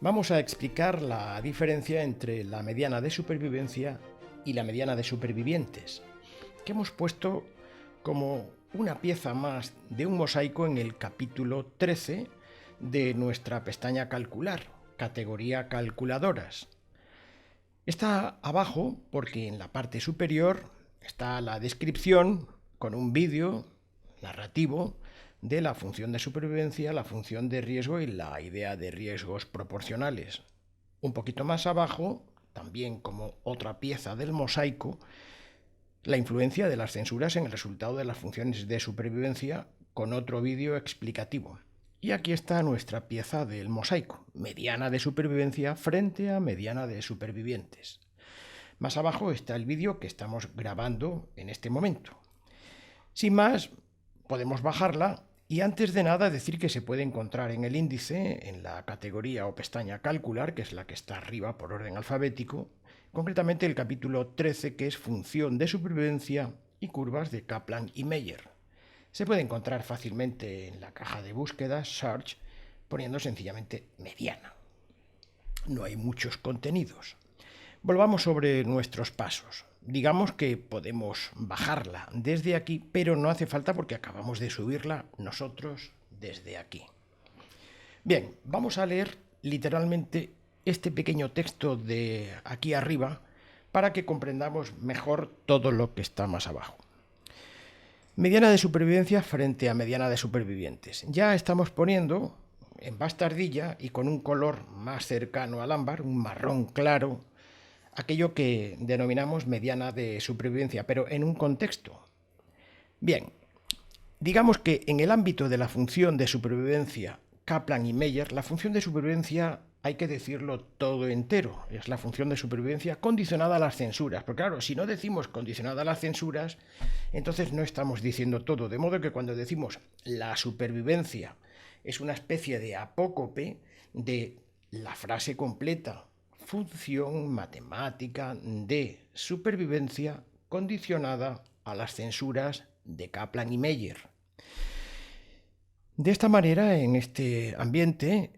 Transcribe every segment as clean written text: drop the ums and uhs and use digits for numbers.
Vamos a explicar la diferencia entre la mediana de supervivencia y la mediana de supervivientes, que hemos puesto como una pieza más de un mosaico en el capítulo 13 de nuestra pestaña Calcular, categoría Calculadoras. Está abajo porque en la parte superior está la descripción con un vídeo narrativo de la función de supervivencia, la función de riesgo y la idea de riesgos proporcionales. Un poquito más abajo, también como otra pieza del mosaico, la influencia de las censuras en el resultado de las funciones de supervivencia con otro vídeo explicativo. Y aquí está nuestra pieza del mosaico, mediana de supervivencia frente a mediana de supervivientes. Más abajo está el vídeo que estamos grabando en este momento. Sin más, podemos bajarla y antes de nada decir que se puede encontrar en el índice, en la categoría o pestaña Calcular, que es la que está arriba por orden alfabético, concretamente el capítulo 13, que es Función de supervivencia y curvas de Kaplan y Meier. Se puede encontrar fácilmente en la caja de búsqueda Search poniendo sencillamente mediana. No hay muchos contenidos. Volvamos sobre nuestros pasos. Digamos que podemos bajarla desde aquí, pero no hace falta porque acabamos de subirla nosotros desde aquí. Bien, vamos a leer literalmente este pequeño texto de aquí arriba para que comprendamos mejor todo lo que está más abajo. Mediana de supervivencia frente a mediana de supervivientes. Ya estamos poniendo en bastardilla y con un color más cercano al ámbar, un marrón claro, aquello que denominamos mediana de supervivencia, pero en un contexto. Bien, digamos que en el ámbito de la función de supervivencia Kaplan y Meier, la función de supervivencia hay que decirlo todo entero, es la función de supervivencia condicionada a las censuras, porque claro, si no decimos condicionada a las censuras, entonces no estamos diciendo todo, de modo que cuando decimos la supervivencia es una especie de apócope de la frase completa, función matemática de supervivencia condicionada a las censuras de Kaplan y Meier. De esta manera, en este ambiente,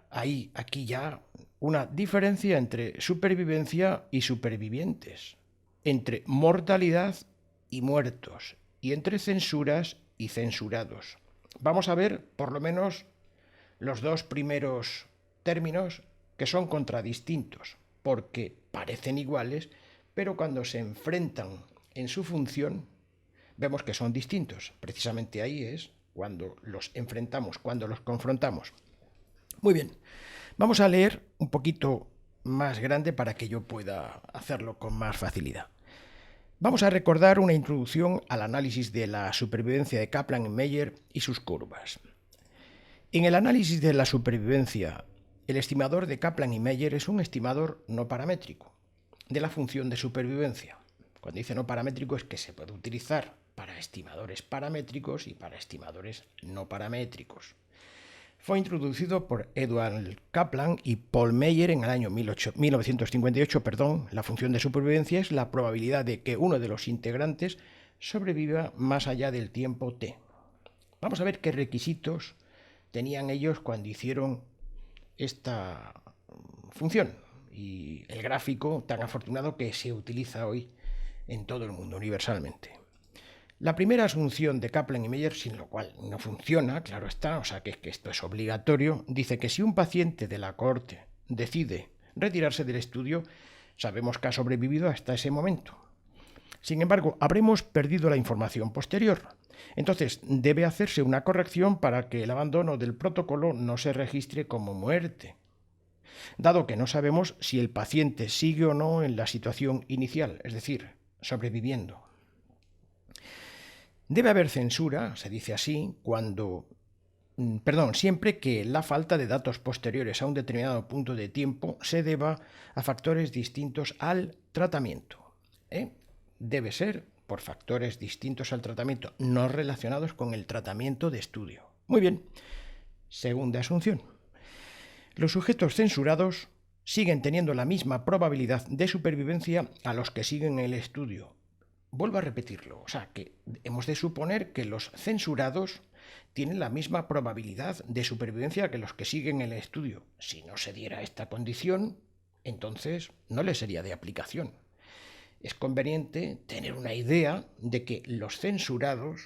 hay aquí ya una diferencia entre supervivencia y supervivientes, entre mortalidad y muertos, y entre censuras y censurados. Vamos a ver, por lo menos, los dos primeros términos que son contradistintos, porque parecen iguales, pero cuando se enfrentan en su función, vemos que son distintos. Precisamente ahí es cuando los enfrentamos, cuando los confrontamos. Muy bien, vamos a leer un poquito más grande para que yo pueda hacerlo con más facilidad. Vamos a recordar una introducción al análisis de la supervivencia de Kaplan y Meier y sus curvas. En el análisis de la supervivencia, el estimador de Kaplan y Meier es un estimador no paramétrico de la función de supervivencia. Cuando dice no paramétrico es que se puede utilizar para estimadores paramétricos y para estimadores no paramétricos. Fue introducido por Edward Kaplan y Paul Meier en el año 1958. La función de supervivencia es la probabilidad de que uno de los integrantes sobreviva más allá del tiempo t. Vamos a ver qué requisitos tenían ellos cuando hicieron esta función y el gráfico tan afortunado que se utiliza hoy en todo el mundo universalmente. La primera asunción de Kaplan y Meier, sin lo cual no funciona, claro está, o sea que esto es obligatorio, dice que si un paciente de la cohorte decide retirarse del estudio, sabemos que ha sobrevivido hasta ese momento. Sin embargo, habremos perdido la información posterior. Entonces, debe hacerse una corrección para que el abandono del protocolo no se registre como muerte, dado que no sabemos si el paciente sigue o no en la situación inicial, es decir, sobreviviendo. Debe haber censura, se dice así, siempre que la falta de datos posteriores a un determinado punto de tiempo se deba a factores distintos al tratamiento. Debe ser por factores distintos al tratamiento, no relacionados con el tratamiento de estudio. Muy bien. Segunda asunción. Los sujetos censurados siguen teniendo la misma probabilidad de supervivencia a los que siguen el estudio. Vuelvo a repetirlo, o sea que hemos de suponer que los censurados tienen la misma probabilidad de supervivencia que los que siguen el estudio. Si no se diera esta condición, entonces no les sería de aplicación. Es conveniente tener una idea de que los censurados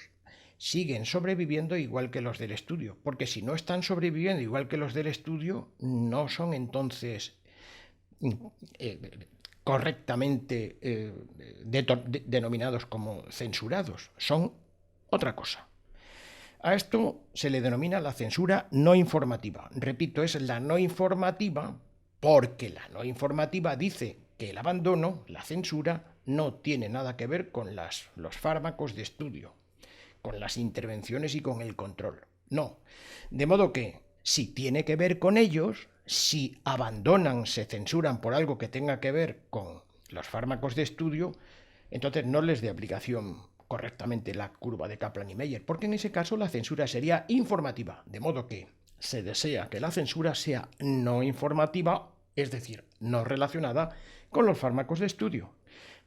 siguen sobreviviendo igual que los del estudio, porque si no están sobreviviendo igual que los del estudio, no son entonces correctamente denominados como censurados, son otra cosa. A esto se le denomina la censura no informativa. Repito, es la no informativa porque la no informativa dice que el abandono, la censura, no tiene nada que ver con los fármacos de estudio, con las intervenciones y con el control. No. De modo que, si tiene que ver con ellos, si abandonan, se censuran por algo que tenga que ver con los fármacos de estudio, entonces no les dé aplicación correctamente la curva de Kaplan y Meier, porque en ese caso la censura sería informativa, de modo que se desea que la censura sea no informativa, es decir, no relacionada con los fármacos de estudio.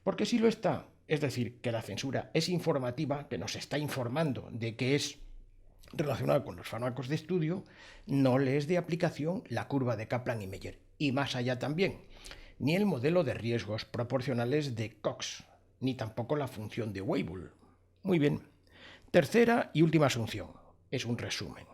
Porque si lo está, es decir, que la censura es informativa, que nos está informando de que es relacionado con los fármacos de estudio, no le es de aplicación la curva de Kaplan y Meier. Y más allá también, ni el modelo de riesgos proporcionales de Cox, ni tampoco la función de Weibull. Muy bien. Tercera y última asunción. Es un resumen.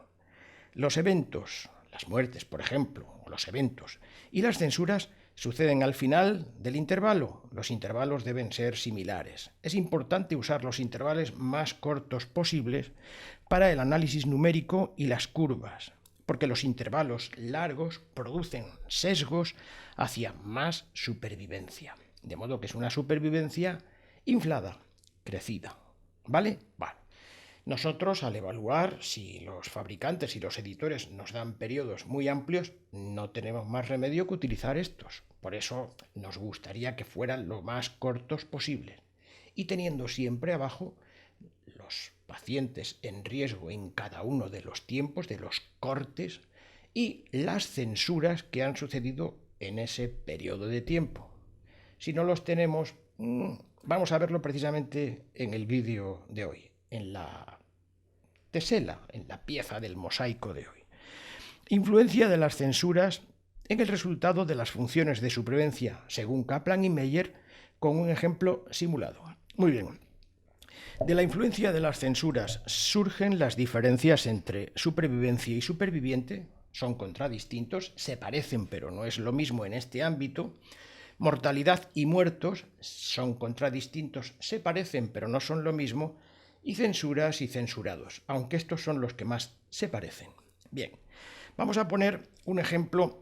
Los eventos, las muertes, por ejemplo, o los eventos, y las censuras suceden al final del intervalo. Los intervalos deben ser similares. Es importante usar los intervalos más cortos posibles para el análisis numérico y las curvas, porque los intervalos largos producen sesgos hacia más supervivencia. De modo que es una supervivencia inflada, crecida. ¿Vale? Vale. Nosotros, al evaluar si los fabricantes y los editores nos dan periodos muy amplios, no tenemos más remedio que utilizar estos. Por eso nos gustaría que fueran lo más cortos posibles. Y teniendo siempre abajo los pacientes en riesgo en cada uno de los tiempos, de los cortes, y las censuras que han sucedido en ese periodo de tiempo. Si no los tenemos, vamos a verlo precisamente en el vídeo de hoy, en la tesela, en la pieza del mosaico de hoy. Influencia de las censuras en el resultado de las funciones de supervivencia, según Kaplan y Meier, con un ejemplo simulado. Muy bien. De la influencia de las censuras surgen las diferencias entre supervivencia y superviviente. Son contradistintos, se parecen pero no es lo mismo en este ámbito. Mortalidad y muertos son contradistintos, se parecen pero no son lo mismo. Y censuras y censurados, aunque estos son los que más se parecen. Bien, vamos a poner un ejemplo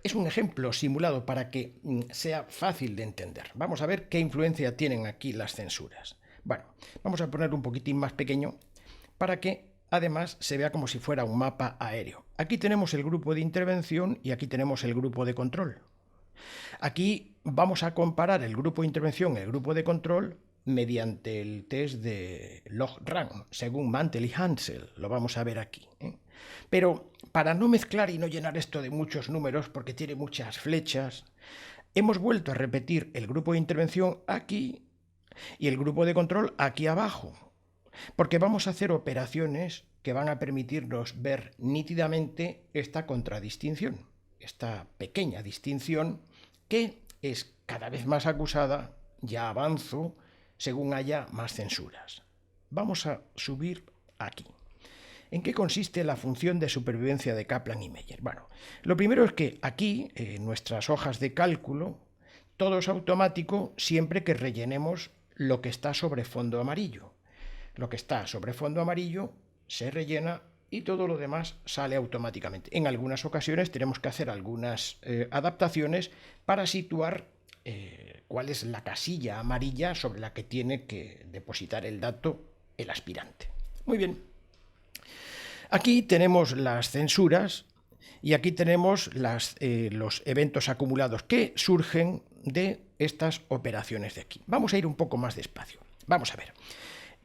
es un ejemplo simulado para que sea fácil de entender. Vamos a ver qué influencia tienen aquí las censuras. Bueno, vamos a poner un poquitín más pequeño para que además se vea como si fuera un mapa aéreo. Aquí tenemos el grupo de intervención y aquí tenemos el grupo de control. Aquí vamos a comparar el grupo de intervención y el grupo de control mediante el test de log-rank, según Mantel y Hansel. Lo vamos a ver aquí. Pero para no mezclar y no llenar esto de muchos números, porque tiene muchas flechas, hemos vuelto a repetir el grupo de intervención aquí y el grupo de control aquí abajo, porque vamos a hacer operaciones que van a permitirnos ver nítidamente esta contradistinción, esta pequeña distinción que es cada vez más acusada. Ya avanzo según haya más censuras. Vamos a subir aquí. ¿En qué consiste la función de supervivencia de Kaplan y Meier? Bueno, lo primero es que aquí, en nuestras hojas de cálculo, todo es automático siempre que rellenemos lo que está sobre fondo amarillo. Lo que está sobre fondo amarillo se rellena y todo lo demás sale automáticamente. En algunas ocasiones tenemos que hacer algunas adaptaciones para situar cuál es la casilla amarilla sobre la que tiene que depositar el dato el aspirante. Muy bien. Aquí tenemos las censuras y aquí tenemos los eventos acumulados que surgen de estas operaciones de aquí. Vamos a ir un poco más despacio. Vamos a ver.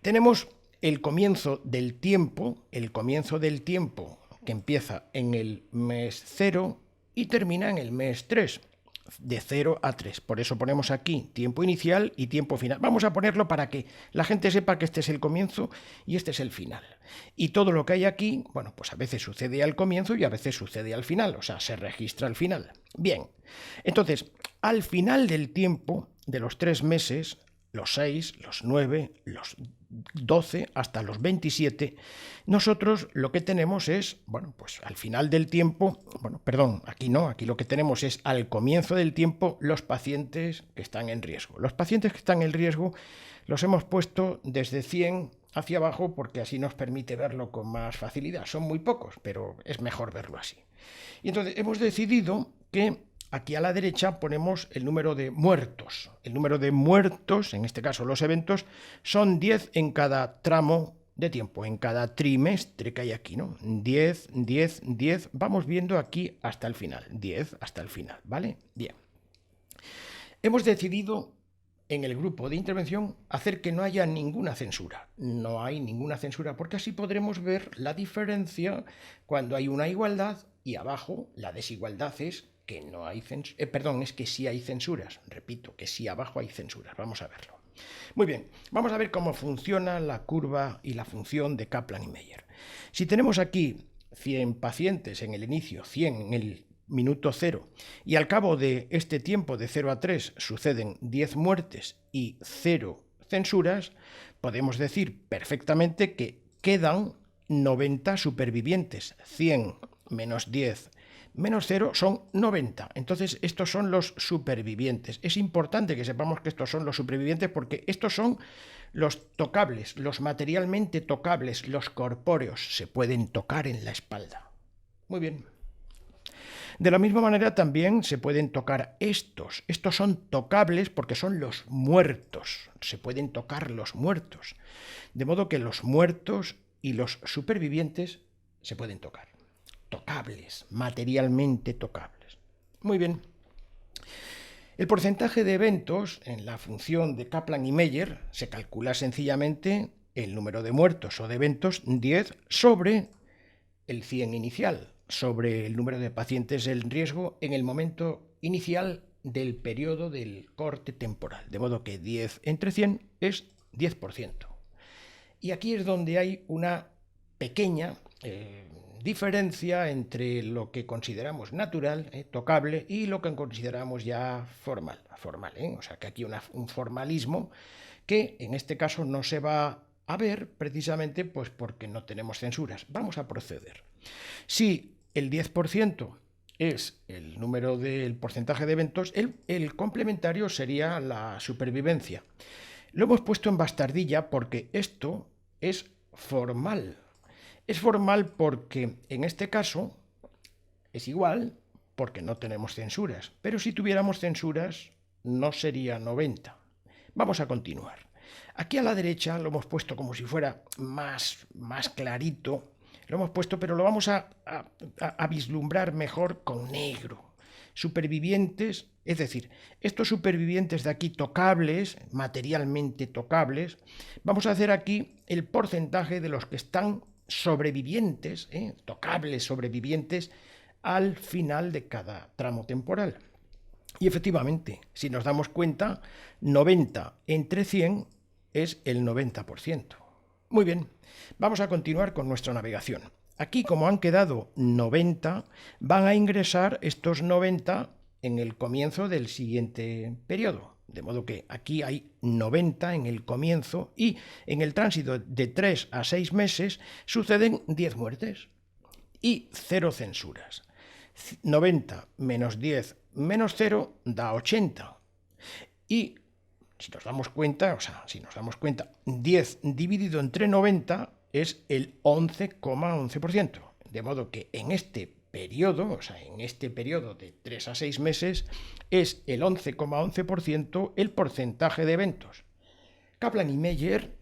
Tenemos el comienzo del tiempo que empieza en el mes 0 y termina en el mes 3. de 0 a 3. Por eso ponemos aquí tiempo inicial y tiempo final. Vamos a ponerlo para que la gente sepa que este es el comienzo y este es el final. Y todo lo que hay aquí, bueno, pues a veces sucede al comienzo y a veces sucede al final, o sea, se registra al final. Bien, entonces, al final del tiempo de los 3 meses, los 6, los 9, los 12 hasta los 27, nosotros lo que tenemos es, bueno, pues al final del tiempo, bueno, perdón, aquí no, aquí lo que tenemos es al comienzo del tiempo los pacientes que están en riesgo. Los pacientes que están en riesgo los hemos puesto desde 100 hacia abajo porque así nos permite verlo con más facilidad. Son muy pocos, pero es mejor verlo así. Y entonces hemos decidido que aquí a la derecha ponemos el número de muertos. El número de muertos, en este caso los eventos, son 10 en cada tramo de tiempo, en cada trimestre que hay aquí, ¿no? 10, 10, 10, vamos viendo aquí hasta el final, 10 hasta el final, ¿vale? Bien. Hemos decidido en el grupo de intervención hacer que no haya ninguna censura. No hay ninguna censura porque así podremos ver la diferencia cuando hay una igualdad y abajo la desigualdad es que no hay censuras. Es que sí hay censuras. Repito, que sí abajo hay censuras. Vamos a verlo. Muy bien, vamos a ver cómo funciona la curva y la función de Kaplan y Meier. Si tenemos aquí 100 pacientes en el inicio, 100 en el minuto 0, y al cabo de este tiempo de 0 a 3 suceden 10 muertes y 0 censuras, podemos decir perfectamente que quedan 90 supervivientes. 100 menos 10 menos 0 son 90. Entonces estos son los supervivientes. Es importante que sepamos que estos son los supervivientes porque estos son los tocables, los materialmente tocables, los corpóreos. Se pueden tocar en la espalda. Muy bien. De la misma manera también se pueden tocar estos. Estos son tocables porque son los muertos. Se pueden tocar los muertos. De modo que los muertos y los supervivientes se pueden tocar. Tocables, materialmente tocables. Muy bien. El porcentaje de eventos en la función de Kaplan y Meier se calcula sencillamente el número de muertos o de eventos 10 sobre el 100 inicial, sobre el número de pacientes en riesgo en el momento inicial del periodo del corte temporal. De modo que 10 entre 100 es 10%. Y aquí es donde hay una pequeña diferencia entre lo que consideramos natural, tocable, y lo que consideramos ya formal. O sea que aquí un formalismo que en este caso no se va a ver precisamente pues porque no tenemos censuras. Vamos a proceder. Si el 10% es el número del porcentaje de eventos, el complementario sería la supervivencia. Lo hemos puesto en bastardilla porque esto es formal. Es formal porque en este caso es igual porque no tenemos censuras, pero si tuviéramos censuras no sería 90. Vamos a continuar. Aquí a la derecha lo hemos puesto como si fuera más clarito, lo hemos puesto, pero lo vamos a vislumbrar mejor con negro. Supervivientes, es decir, estos supervivientes de aquí tocables, materialmente tocables, vamos a hacer aquí el porcentaje de los que están sobrevivientes, tocables sobrevivientes, al final de cada tramo temporal. Y efectivamente, si nos damos cuenta, 90 entre 100 es el 90%. Muy bien, vamos a continuar con nuestra navegación. Aquí, como han quedado 90, van a ingresar estos 90 en el comienzo del siguiente periodo. De modo que aquí hay 90 en el comienzo y en el tránsito de 3 a 6 meses suceden 10 muertes y 0 censuras. 90 menos 10 menos 0 da 80. Y si nos damos cuenta, 10 dividido entre 90 es el 11,11%. De modo que en este periodo, de 3 a 6 meses, es el 11,11% el porcentaje de eventos. Kaplan y Meier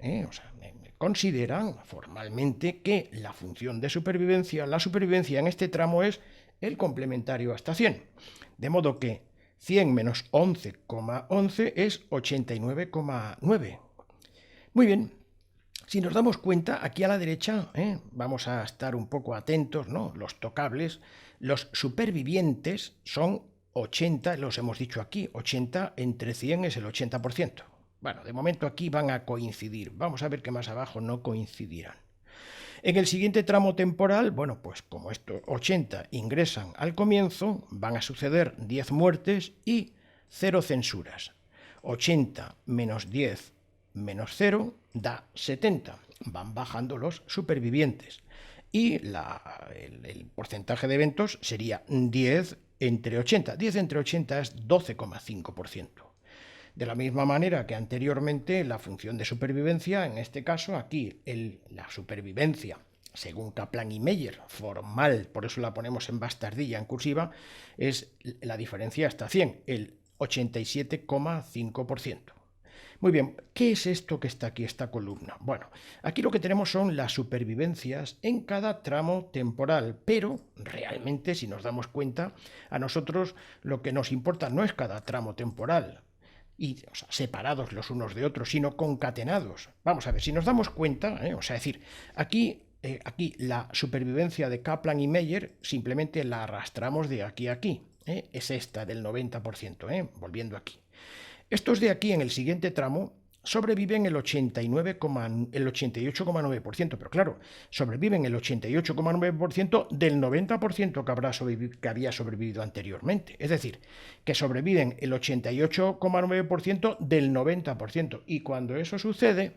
consideran formalmente que la función de supervivencia, la supervivencia en este tramo es el complementario hasta 100. De modo que 100 menos 11,11 es 89,9. Muy bien. Si nos damos cuenta, aquí a la derecha, vamos a estar un poco atentos, ¿no? Los tocables, los supervivientes son 80, los hemos dicho aquí, 80 entre 100 es el 80%. Bueno, de momento aquí van a coincidir. Vamos a ver que más abajo no coincidirán. En el siguiente tramo temporal, bueno, pues como estos 80 ingresan al comienzo, van a suceder 10 muertes y 0 censuras. 80 menos 10 menos 0 da 70. Van bajando los supervivientes. Y el porcentaje de eventos sería 10 entre 80. 10 entre 80 es 12,5%. De la misma manera que anteriormente, la función de supervivencia, en este caso aquí, la supervivencia, según Kaplan y Meyer, formal, por eso la ponemos en bastardilla, en cursiva, es la diferencia hasta 100, el 87,5%. Muy bien, ¿qué es esto que está aquí, esta columna? Bueno, aquí lo que tenemos son las supervivencias en cada tramo temporal, pero realmente, si nos damos cuenta, a nosotros lo que nos importa no es cada tramo temporal, o sea, separados los unos de otros, sino concatenados. Vamos a ver, si nos damos cuenta, es decir, aquí la supervivencia de Kaplan y Meyer simplemente la arrastramos de aquí a aquí. Es esta del 90%, volviendo aquí. Estos de aquí en el siguiente tramo sobreviven el 88,9%, pero claro, sobreviven el 88,9% del 90% que había sobrevivido anteriormente. Es decir, que sobreviven el 88,9% del 90%. Y cuando eso sucede,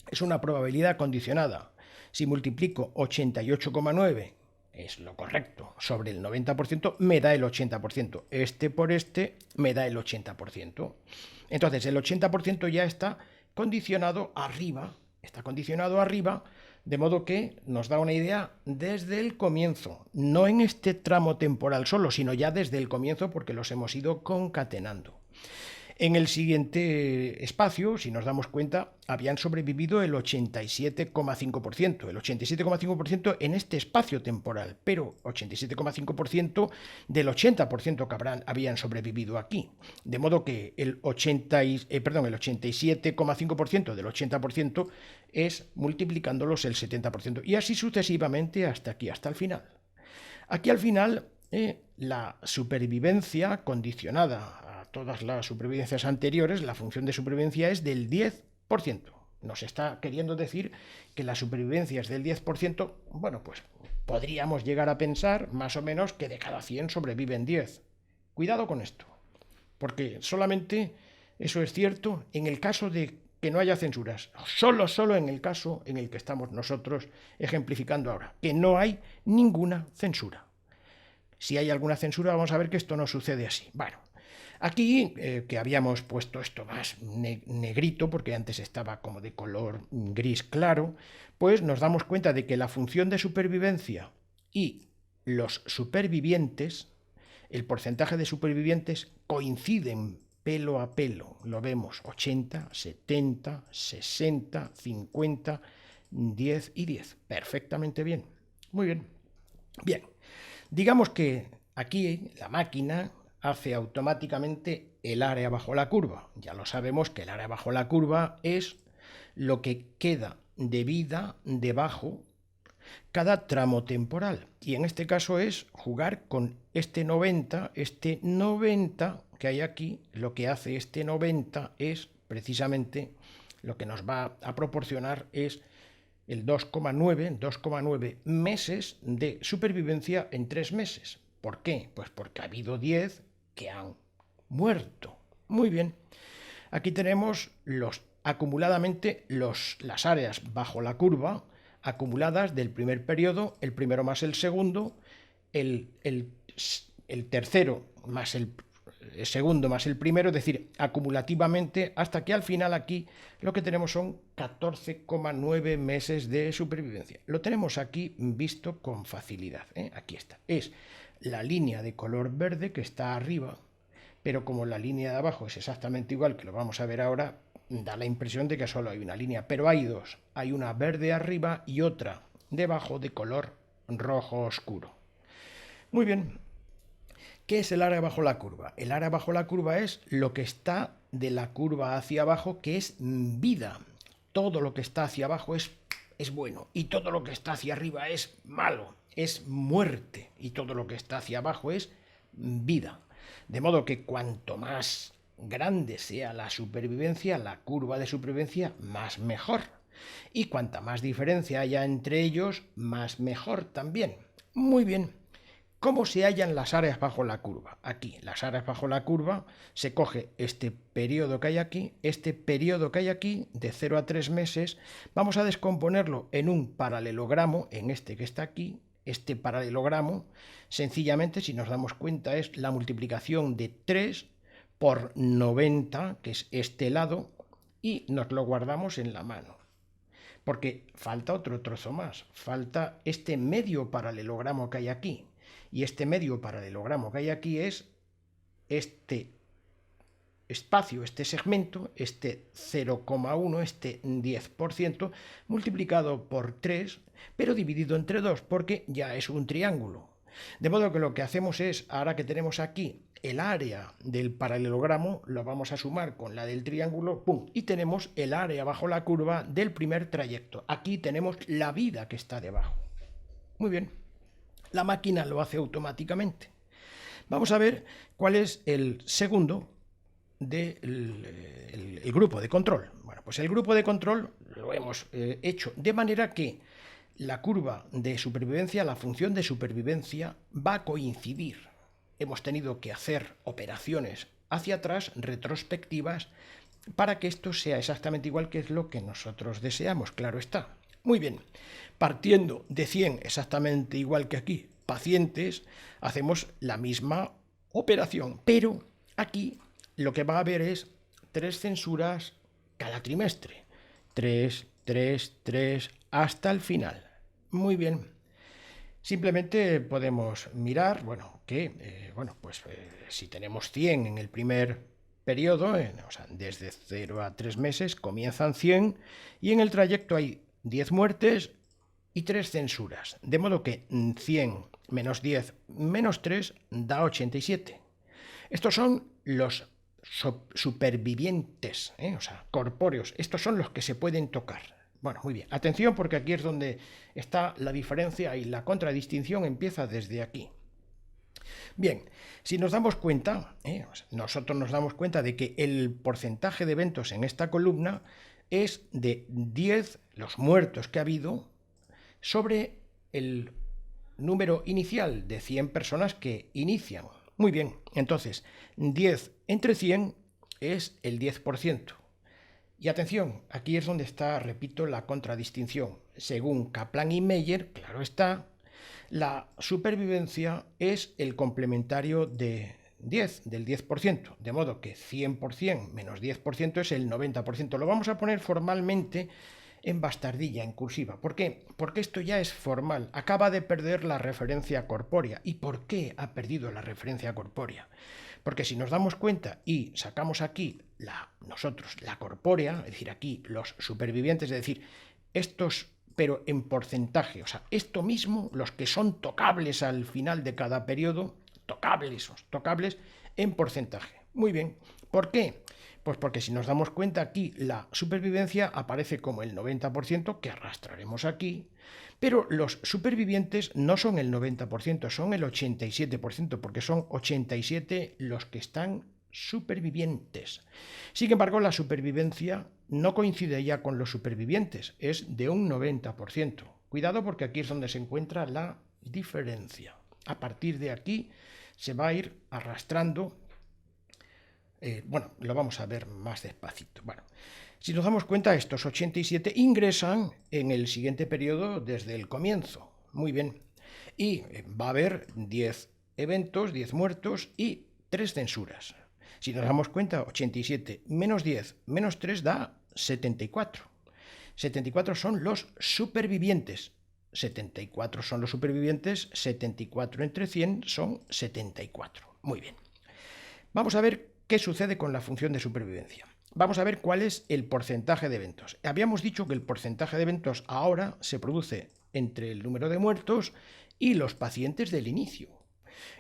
es una probabilidad condicionada. Si multiplico 88,9, es lo correcto, sobre el 90%, me da el 80%. Este por este me da el 80%. Entonces, el 80% ya está condicionado arriba, de modo que nos da una idea desde el comienzo, no en este tramo temporal solo, sino ya desde el comienzo porque los hemos ido concatenando. En el siguiente espacio, si nos damos cuenta, habían sobrevivido el 87,5%. El 87,5% en este espacio temporal, pero 87,5% del 80% que habían sobrevivido aquí. De modo que el 87,5% del 80% es multiplicándolos el 70%. Y así sucesivamente hasta aquí, hasta el final. Aquí al final, la supervivencia condicionada todas las supervivencias anteriores, la función de supervivencia es del 10%. Nos está queriendo decir que la supervivencia es del 10%, bueno, pues podríamos llegar a pensar más o menos que de cada 100 sobreviven 10. Cuidado con esto, porque solamente eso es cierto en el caso de que no haya censuras, solo en el caso en el que estamos nosotros ejemplificando ahora, que no hay ninguna censura. Si hay alguna censura, vamos a ver que esto no sucede así. Bueno, aquí, que habíamos puesto esto más negrito, porque antes estaba como de color gris claro, pues nos damos cuenta de que la función de supervivencia y los supervivientes, el porcentaje de supervivientes coinciden pelo a pelo. Lo vemos 80, 70, 60, 50, 10 y 10. Perfectamente bien. Muy bien. Bien. Digamos que aquí la máquina hace automáticamente el área bajo la curva. Ya lo sabemos que el área bajo la curva es lo que queda de vida debajo cada tramo temporal. Y en este caso es jugar con este 90 que hay aquí. Lo que hace este 90 es precisamente lo que nos va a proporcionar es el 2,9 meses de supervivencia en 3 meses. ¿Por qué? Pues porque ha habido 10 que han muerto. Muy bien. Aquí tenemos acumuladamente las áreas bajo la curva acumuladas del primer periodo, el primero más el segundo, el tercero más el segundo más el primero, es decir, acumulativamente, hasta que al final aquí lo que tenemos son 14,9 meses de supervivencia. Lo tenemos aquí visto con facilidad. Aquí está. Es la línea de color verde que está arriba, pero como la línea de abajo es exactamente igual, que lo vamos a ver ahora, da la impresión de que solo hay una línea, pero hay dos. Hay una verde arriba y otra debajo de color rojo oscuro. Muy bien. ¿Qué es el área bajo la curva? El área bajo la curva es lo que está de la curva hacia abajo, que es vida. Todo lo que está hacia abajo es bueno, y todo lo que está hacia arriba es malo, es muerte, y todo lo que está hacia abajo es vida. De modo que cuanto más grande sea la supervivencia, la curva de supervivencia, más mejor. Y cuanta más diferencia haya entre ellos, más mejor también. Muy bien. ¿Cómo se hallan las áreas bajo la curva? Aquí, las áreas bajo la curva, se coge este periodo que hay aquí, este periodo que hay aquí, de 0 a 3 meses, vamos a descomponerlo en un paralelogramo, en este que está aquí. Este paralelogramo, sencillamente, si nos damos cuenta, es la multiplicación de 3 por 90, que es este lado, y nos lo guardamos en la mano. Porque falta otro trozo más, falta este medio paralelogramo que hay aquí. Y este medio paralelogramo que hay aquí es este espacio, este segmento, este 0,1, este 10%, multiplicado por 3, pero dividido entre 2, porque ya es un triángulo. De modo que lo que hacemos es, ahora que tenemos aquí el área del paralelogramo, lo vamos a sumar con la del triángulo, ¡pum! Y tenemos el área bajo la curva del primer trayecto. Aquí tenemos la vida que está debajo. Muy bien. La máquina lo hace automáticamente. Vamos a ver cuál es el segundo del grupo de control. Bueno, pues el grupo de control lo hemos hecho de manera que la curva de supervivencia, la función de supervivencia, va a coincidir. Hemos tenido que hacer operaciones hacia atrás, retrospectivas, para que esto sea exactamente igual que es lo que nosotros deseamos, claro está. Muy bien, partiendo de 100 exactamente igual que aquí, pacientes, hacemos la misma operación, pero aquí lo que va a haber es 3 censuras cada trimestre. 3, 3, 3, hasta el final. Muy bien. Simplemente podemos mirar, si tenemos 100 en el primer periodo, o sea, desde 0 a 3 meses, comienzan 100 y en el trayecto hay 10 muertes y 3 censuras. De modo que 100 menos 10 menos 3 da 87. Estos son los supervivientes, o sea, corpóreos. Estos son los que se pueden tocar. Bueno, muy bien. Atención porque aquí es donde está la diferencia y la contradistinción empieza desde aquí. Bien, si nos damos cuenta, nosotros nos damos cuenta de que el porcentaje de eventos en esta columna es de 10, los muertos que ha habido, sobre el número inicial de 100 personas que inician. Muy bien, entonces 10 entre 100 es el 10%. Y atención, aquí es donde está, repito, la contradistinción. Según Kaplan y Meyer, claro está, la supervivencia es el complementario de 10, del 10%, de modo que 100% menos 10% es el 90%. Lo vamos a poner formalmente en bastardilla, en cursiva. ¿Por qué? Porque esto ya es formal. Acaba de perder la referencia corpórea. ¿Y por qué ha perdido la referencia corpórea? Porque si nos damos cuenta y sacamos aquí nosotros la corpórea, es decir, aquí los supervivientes, es decir, estos, pero en porcentaje, o sea, esto mismo, los que son tocables al final de cada periodo, tocables en porcentaje. Muy bien. ¿Por qué? Pues porque si nos damos cuenta aquí, la supervivencia aparece como el 90%, que arrastraremos aquí, pero los supervivientes no son el 90%, son el 87%, porque son 87 los que están supervivientes. Sin embargo, la supervivencia no coincide ya con los supervivientes, es de un 90%. Cuidado porque aquí es donde se encuentra la diferencia. A partir de aquí se va a ir arrastrando. Lo vamos a ver más despacito. Bueno, si nos damos cuenta, estos 87 ingresan en el siguiente periodo desde el comienzo. Muy bien. Y va a haber 10 eventos, 10 muertos y 3 censuras. Si nos damos cuenta, 87 menos 10 menos 3 da 74. 74 son los supervivientes. 74 son los supervivientes, 74 entre 100 son 74. Muy bien. Vamos a ver qué sucede con la función de supervivencia. Vamos a ver cuál es el porcentaje de eventos. Habíamos dicho que el porcentaje de eventos ahora se produce entre el número de muertos y los pacientes del inicio.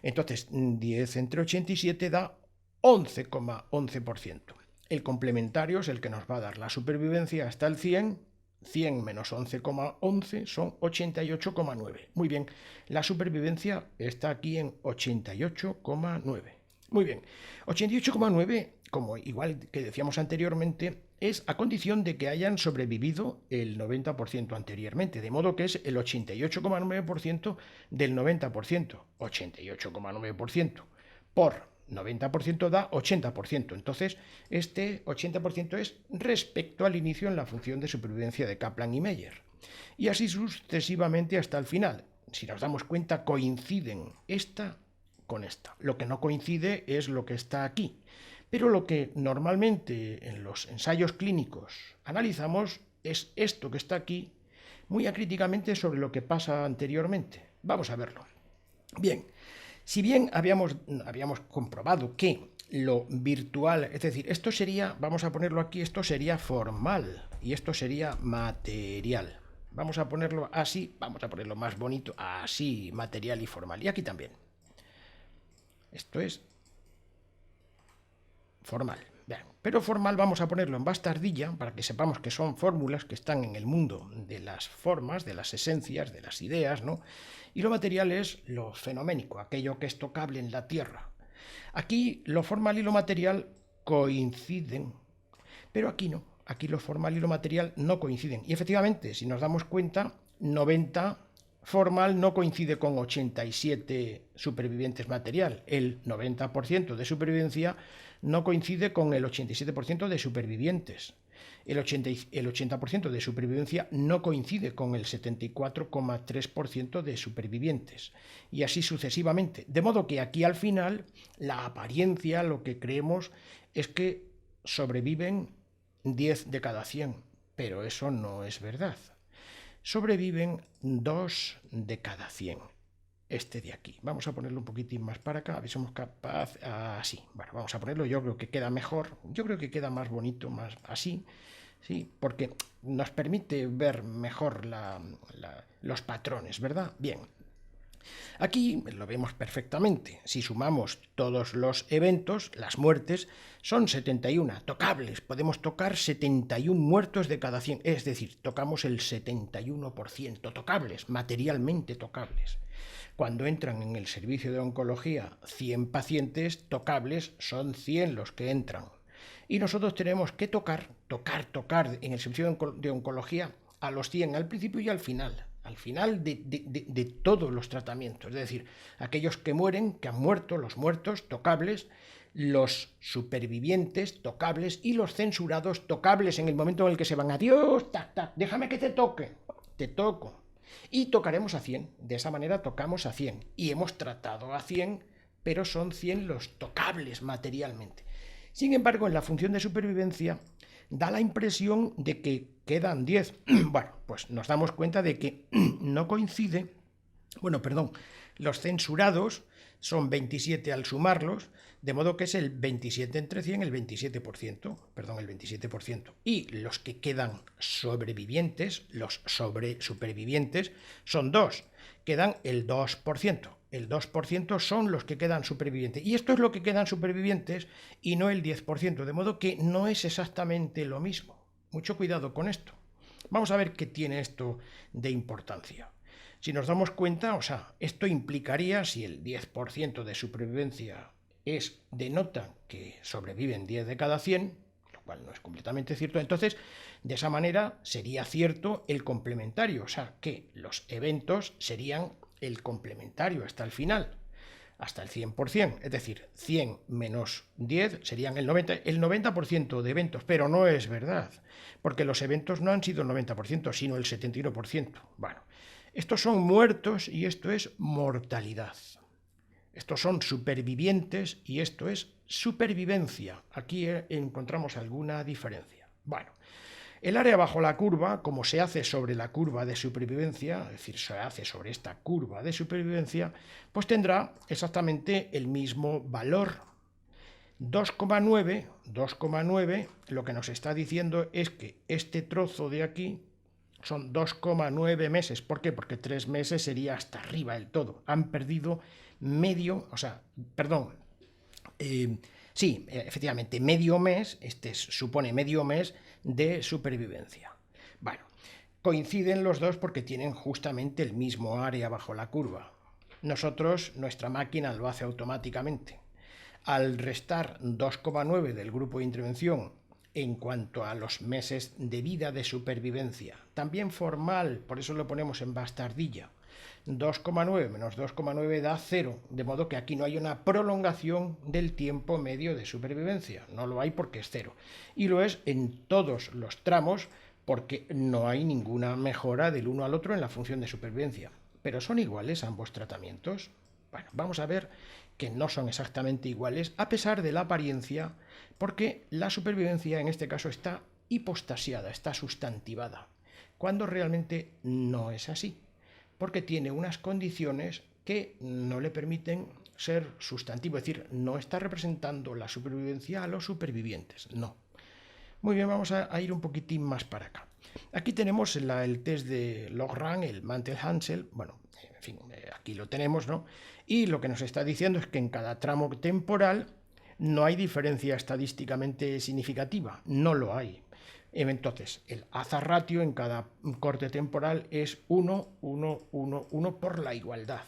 Entonces, 10 entre 87 da 11,11%. El complementario es el que nos va a dar la supervivencia hasta el 100. 100 menos 11,11 son 88,9. Muy bien, la supervivencia está aquí en 88,9. Muy bien. 88,9, como igual que decíamos anteriormente, es a condición de que hayan sobrevivido el 90% anteriormente, de modo que es el 88,9% del 90%. 88,9% por 90% da 80%. Entonces, este 80% es respecto al inicio en la función de supervivencia de Kaplan y Meyer. Y así sucesivamente hasta el final. Si nos damos cuenta, coinciden esta con esta. Lo que no coincide es lo que está aquí. Pero lo que normalmente en los ensayos clínicos analizamos es esto que está aquí, muy acríticamente sobre lo que pasa anteriormente. Vamos a verlo. Bien, si bien habíamos comprobado que lo virtual, es decir, esto sería, vamos a ponerlo aquí, esto sería formal y esto sería material. Vamos a ponerlo así, vamos a ponerlo más bonito, así, material y formal. Y aquí también. Esto es formal. Bien, pero formal vamos a ponerlo en bastardilla para que sepamos que son fórmulas que están en el mundo de las formas, de las esencias, de las ideas, ¿no? Y lo material es lo fenoménico, aquello que es tocable en la tierra. Aquí lo formal y lo material coinciden, pero aquí no. Aquí lo formal y lo material no coinciden. Y efectivamente, si nos damos cuenta, 90 formal no coincide con 87 supervivientes material. El 90% de supervivencia no coincide con el 87% de supervivientes. El 80% de supervivencia no coincide con el 74,3% de supervivientes. Y así sucesivamente. De modo que aquí al final la apariencia, lo que creemos, es que sobreviven 10 de cada 100. Pero eso no es verdad. Sobreviven 2 de cada 100. Este de aquí. Vamos a ponerlo un poquitín más para acá, a ver si somos capaces. Así. Bueno, vamos a ponerlo, yo creo que queda mejor. Yo creo que queda más bonito, más así. Sí, porque nos permite ver mejor los patrones, ¿verdad? Bien. Aquí lo vemos perfectamente. Si sumamos todos los eventos, las muertes, son 71 tocables. Podemos tocar 71 muertos de cada 100. Es decir, tocamos el 71% tocables, materialmente tocables. Cuando entran en el servicio de oncología 100 pacientes tocables, son 100 los que entran. Y nosotros tenemos que tocar en el servicio de oncología a los 100 al principio y al final de todos los tratamientos. Es decir, aquellos que mueren, que han muerto, los muertos tocables, los supervivientes tocables y los censurados tocables en el momento en el que se van. Adiós, tac, tac, déjame que te toque. Te toco. Y tocaremos a 100. De esa manera tocamos a 100. Y hemos tratado a 100, pero son 100 los tocables materialmente. Sin embargo, en la función de supervivencia da la impresión de que quedan 10. Bueno, pues nos damos cuenta de que no coincide. Bueno, perdón, los censurados son 27 al sumarlos, de modo que es el 27 entre 100, el 27%, perdón, el 27%. Y los que quedan sobrevivientes, los supervivientes, son 2, quedan el 2%. El 2% son los que quedan supervivientes. Y esto es lo que quedan supervivientes y no el 10%, de modo que no es exactamente lo mismo. Mucho cuidado con esto. Vamos a ver qué tiene esto de importancia. Si nos damos cuenta, o sea, esto implicaría, si el 10% de supervivencia denota que sobreviven 10 de cada 100, lo cual no es completamente cierto, entonces de esa manera sería cierto el complementario, o sea, que los eventos serían el complementario hasta el final, hasta el 100%, es decir, 100 menos 10 serían el 90% de eventos, pero no es verdad, porque los eventos no han sido el 90%, sino el 71%. Bueno, estos son muertos y esto es mortalidad. Estos son supervivientes y esto es supervivencia. Aquí encontramos alguna diferencia. Bueno, el área bajo la curva, como se hace sobre la curva de supervivencia, es decir, se hace sobre esta curva de supervivencia, pues tendrá exactamente el mismo valor. 2,9, lo que nos está diciendo es que este trozo de aquí son 2,9 meses. ¿Por qué? Porque 3 meses sería hasta arriba del todo. Han perdido medio, o sea, perdón, sí, efectivamente, medio mes, supone medio mes de supervivencia. Bueno, coinciden los dos porque tienen justamente el mismo área bajo la curva. Nuestra máquina lo hace automáticamente. Al restar 2,9 del grupo de intervención en cuanto a los meses de vida de supervivencia, también formal, por eso lo ponemos en bastardilla, 2,9 menos 2,9 da 0, de modo que aquí no hay una prolongación del tiempo medio de supervivencia, no lo hay porque es 0, y lo es en todos los tramos porque no hay ninguna mejora del uno al otro en la función de supervivencia. ¿Pero son iguales ambos tratamientos? Bueno, vamos a ver que no son exactamente iguales a pesar de la apariencia, porque la supervivencia en este caso está hipostasiada, está sustantivada, cuando realmente no es así, porque tiene unas condiciones que no le permiten ser sustantivo, es decir, no está representando la supervivencia a los supervivientes, no. Muy bien, vamos a ir un poquitín más para acá. Aquí tenemos el test de Logrand, el Mantel-Hansel, bueno, en fin, aquí lo tenemos, ¿no? Y lo que nos está diciendo es que en cada tramo temporal no hay diferencia estadísticamente significativa, no lo hay. Entonces, el hazard ratio en cada corte temporal es 1, 1, 1, 1 por la igualdad.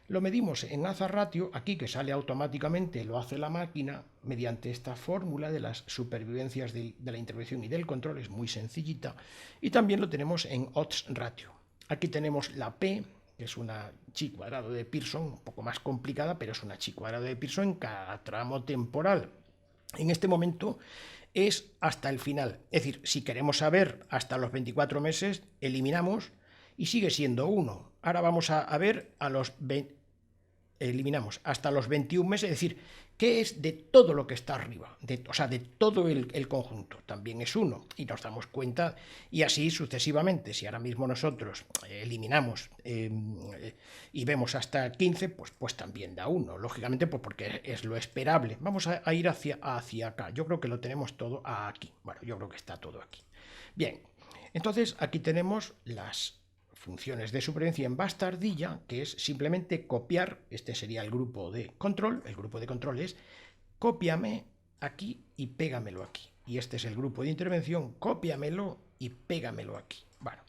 Lo medimos en hazard ratio, aquí que sale automáticamente, lo hace la máquina, mediante esta fórmula de las supervivencias de la intervención y del control, es muy sencillita, y también lo tenemos en odds ratio. Aquí tenemos la P, que es una chi cuadrado de Pearson, un poco más complicada, pero es una chi cuadrado de Pearson en cada tramo temporal. En este momento es hasta el final, es decir, si queremos saber hasta los 24 meses, eliminamos y sigue siendo 1. Ahora vamos a ver a los 20, eliminamos hasta los 21 meses, es decir, ¿qué es de todo lo que está arriba? O sea, de todo el conjunto, también es 1, y nos damos cuenta, y así sucesivamente. Si ahora mismo nosotros eliminamos y vemos hasta 15, pues también da 1, lógicamente, pues porque es lo esperable. Vamos a ir hacia acá, yo creo que lo tenemos todo aquí, bueno, yo creo que está todo aquí. Bien, entonces aquí tenemos las funciones de supervivencia en bastardilla, que es simplemente copiar, este sería el grupo de control, el grupo de control es cópiame aquí y pégamelo aquí. Y este es el grupo de intervención, cópiamelo y pégamelo aquí. Bueno,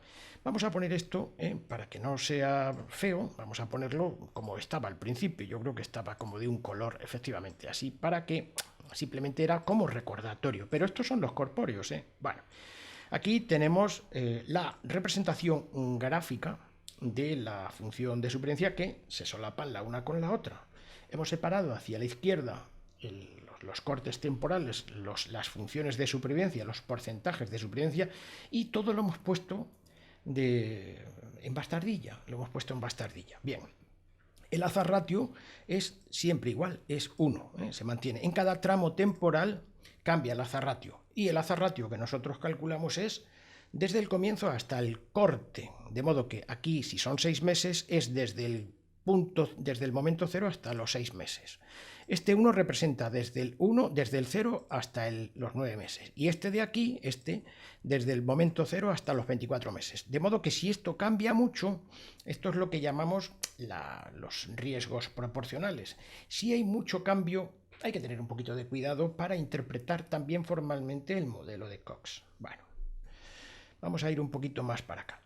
vamos a poner esto, para que no sea feo, vamos a ponerlo como estaba al principio, yo creo que estaba como de un color, efectivamente, así, para que simplemente era como recordatorio, pero estos son los corpóreos, bueno. Aquí tenemos la representación gráfica de la función de supervivencia que se solapan la una con la otra. Hemos separado hacia la izquierda los cortes temporales, las funciones de supervivencia, los porcentajes de supervivencia, y todo lo hemos puesto en bastardilla. Bien. El hazard ratio es siempre igual, es 1, se mantiene. En cada tramo temporal cambia el hazard ratio, y el hazard ratio que nosotros calculamos es desde el comienzo hasta el corte, de modo que aquí, si son 6 meses, es desde el momento 0 hasta los 6 meses. Este 1 representa desde el 0 hasta los 9 meses, y este de aquí, desde el momento 0 hasta los 24 meses. De modo que si esto cambia mucho, esto es lo que llamamos los riesgos proporcionales. Si hay mucho cambio, hay que tener un poquito de cuidado para interpretar también formalmente el modelo de Cox. Bueno, vamos a ir un poquito más para acá.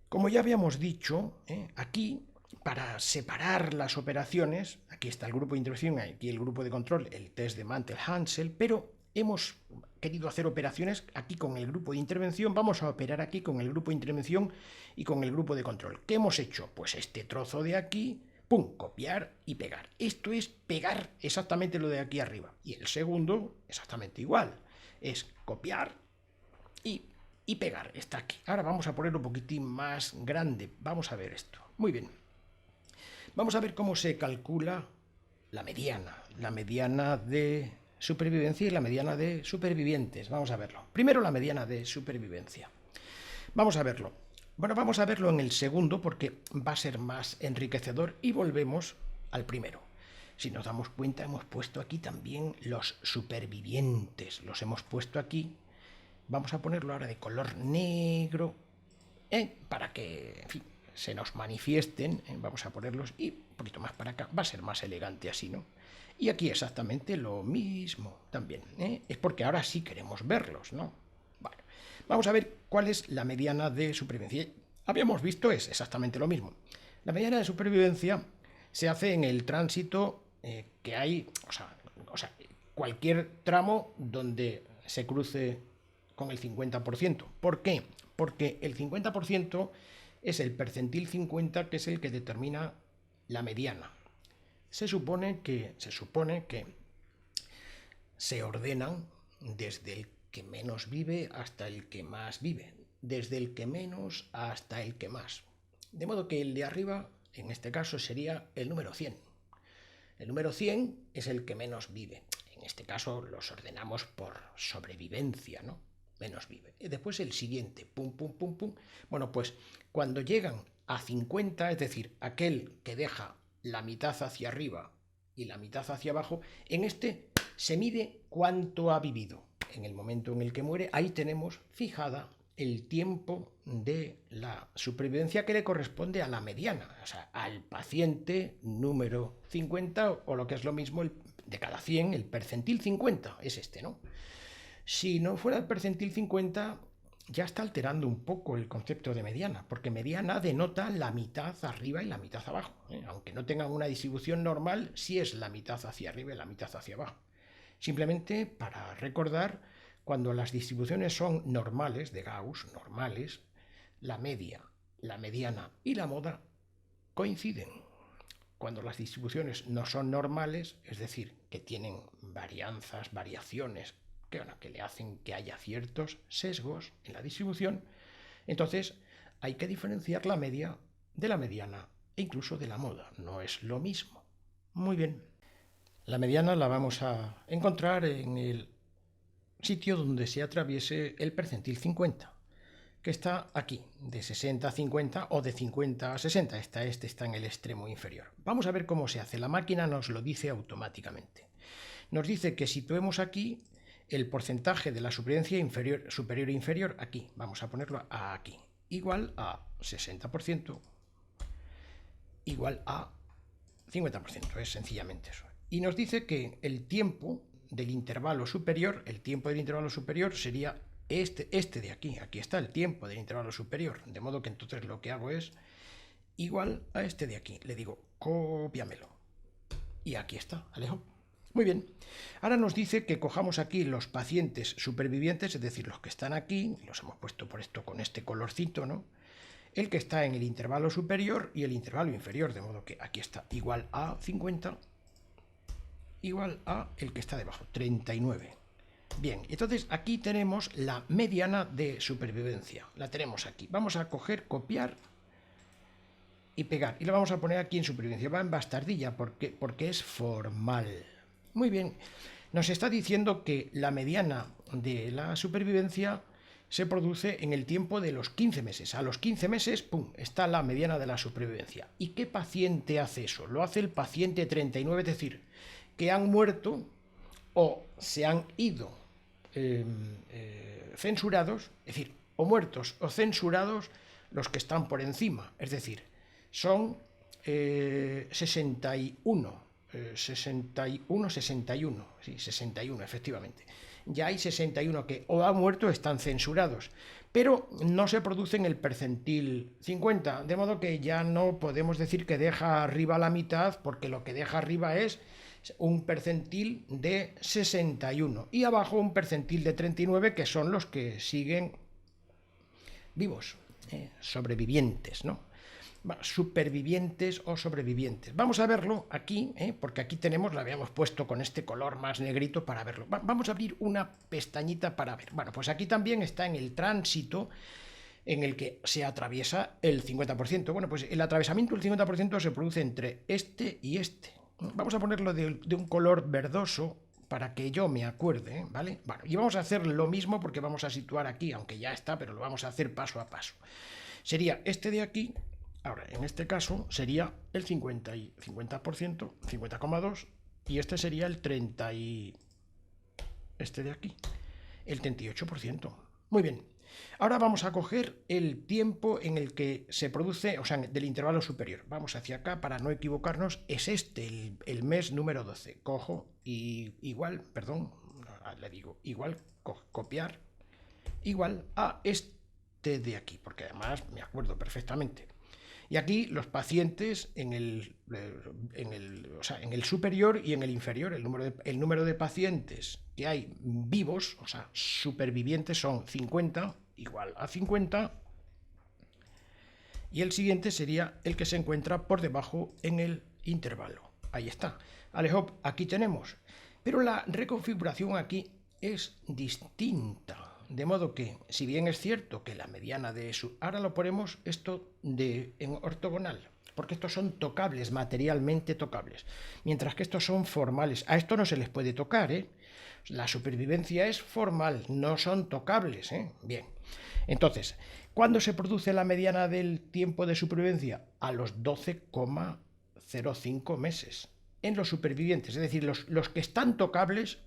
Como ya habíamos dicho, aquí, para separar las operaciones, aquí está el grupo de intervención, aquí el grupo de control, el test de Mantel-Hansel, pero hemos querido hacer operaciones aquí con el grupo de intervención, vamos a operar aquí con el grupo de intervención y con el grupo de control. ¿Qué hemos hecho? Pues este trozo de aquí, ¡pum!, copiar y pegar. Esto es pegar exactamente lo de aquí arriba. Y el segundo, exactamente igual, es copiar y pegar. Está aquí. Ahora vamos a ponerlo un poquitín más grande. Vamos a ver esto. Muy bien. Vamos a ver cómo se calcula la mediana de supervivencia y la mediana de supervivientes. Vamos a verlo. Primero la mediana de supervivencia. Vamos a verlo. Bueno, vamos a verlo en el segundo porque va a ser más enriquecedor y volvemos al primero. Si nos damos cuenta, hemos puesto aquí también los supervivientes. Los hemos puesto aquí. Vamos a ponerlo ahora de color negro para que, en fin, se nos manifiesten. Vamos a ponerlos y un poquito más para acá. Va a ser más elegante así, ¿no? Y aquí exactamente lo mismo también. Es porque ahora sí queremos verlos, ¿no? Bueno, vamos a ver cuál es la mediana de supervivencia. Habíamos visto es exactamente lo mismo. La mediana de supervivencia se hace en el tránsito que hay, o sea, cualquier tramo donde se cruce con el 50%. ¿Por qué? Porque el 50% es el percentil 50, que es el que determina la mediana. Se supone que se ordenan desde el que menos vive hasta el que más vive, desde el que menos hasta el que más. De modo que el de arriba, en este caso, sería el número 100. El número 100 es el que menos vive. En este caso los ordenamos por sobrevivencia, ¿no? Menos vive. Y después el siguiente, pum, pum, pum, pum. Bueno, pues cuando llegan a 50, es decir, aquel que deja la mitad hacia arriba y la mitad hacia abajo, en este se mide cuánto ha vivido. En el momento en el que muere, ahí tenemos fijada el tiempo de la supervivencia que le corresponde a la mediana, o sea, al paciente número 50, o lo que es lo mismo, de cada 100, el percentil 50, es este, ¿no? Si no fuera el percentil 50, ya está alterando un poco el concepto de mediana, porque mediana denota la mitad arriba y la mitad abajo, ¿eh? Aunque no tengan una distribución normal, sí es la mitad hacia arriba y la mitad hacia abajo. Simplemente para recordar, cuando las distribuciones son normales, de Gauss, normales, la media, la mediana y la moda coinciden. Cuando las distribuciones no son normales, es decir, que tienen varianzas, variaciones, que le hacen que haya ciertos sesgos en la distribución, entonces hay que diferenciar la media de la mediana e incluso de la moda. No es lo mismo. Muy bien. La mediana la vamos a encontrar en el sitio donde se atraviese el percentil 50, que está aquí, de 60 a 50 o de 50 a 60. Este está en el extremo inferior. Vamos a ver cómo se hace. La máquina nos lo dice automáticamente. Nos dice que situemos aquí el porcentaje de la supervivencia superior e inferior aquí. Vamos a ponerlo aquí. Igual a 60%, igual a 50%. Es sencillamente eso. Y nos dice que el tiempo del intervalo superior, sería este de aquí. Aquí está el tiempo del intervalo superior. De modo que entonces lo que hago es igual a este de aquí. Le digo, cópiamelo. Y aquí está, Alejo. Muy bien. Ahora nos dice que cojamos aquí los pacientes supervivientes, es decir, los que están aquí, los hemos puesto por esto con este colorcito, ¿no? El que está en el intervalo superior y el intervalo inferior, de modo que aquí está igual a 50, igual a el que está debajo, 39. Bien, entonces aquí tenemos la mediana de supervivencia. La tenemos aquí. Vamos a coger, copiar y pegar. Y lo vamos a poner aquí en supervivencia. Va en bastardilla porque es formal. Muy bien. Nos está diciendo que la mediana de la supervivencia se produce en el tiempo de los 15 meses. A los 15 meses, ¡pum!, está la mediana de la supervivencia. ¿Y qué paciente hace eso? Lo hace el paciente 39, es decir, que han muerto o se han ido censurados, es decir, o muertos o censurados los que están por encima, es decir, son 61, sí, 61, efectivamente. Ya hay 61 que o han muerto o están censurados, pero no se produce en el percentil 50, de modo que ya no podemos decir que deja arriba la mitad, porque lo que deja arriba es un percentil de 61 y abajo un percentil de 39, que son los que siguen vivos, sobrevivientes, ¿no? Supervivientes o sobrevivientes. Vamos a verlo aquí, porque aquí tenemos, la habíamos puesto con este color más negrito para verlo. Vamos a abrir una pestañita para ver. Bueno, pues aquí también está en el tránsito en el que se atraviesa el 50%. Bueno, pues el atravesamiento del 50% se produce entre este y este. Vamos a ponerlo de un color verdoso para que yo me acuerde, ¿vale? Bueno, y vamos a hacer lo mismo porque vamos a situar aquí, aunque ya está, pero lo vamos a hacer paso a paso. Sería este de aquí. Ahora, en este caso sería el 50%, 50,2, y este sería el 30 y este de aquí, el 38%. Muy bien. Ahora vamos a coger el tiempo en el que se produce, o sea, del intervalo superior. Vamos hacia acá para no equivocarnos. Es este, el mes número 12. Cojo y igual, perdón, le digo igual, copiar, igual a este de aquí, porque además me acuerdo perfectamente. Y aquí los pacientes o sea, en el superior y en el inferior, el número de pacientes que hay vivos, o sea, supervivientes, son 50, igual a 50, y el siguiente sería el que se encuentra por debajo en el intervalo. Ahí está. Alejo, aquí tenemos. Pero la reconfiguración aquí es distinta. De modo que, si bien es cierto que la mediana de su... Ahora lo ponemos esto en ortogonal, porque estos son tocables, materialmente tocables, mientras que estos son formales. A esto no se les puede tocar, ¿eh? La supervivencia es formal, no son tocables, ¿eh? Bien. Entonces, ¿cuándo se produce la mediana del tiempo de supervivencia? A los 12,05 meses. En los supervivientes, es decir, los que están tocables,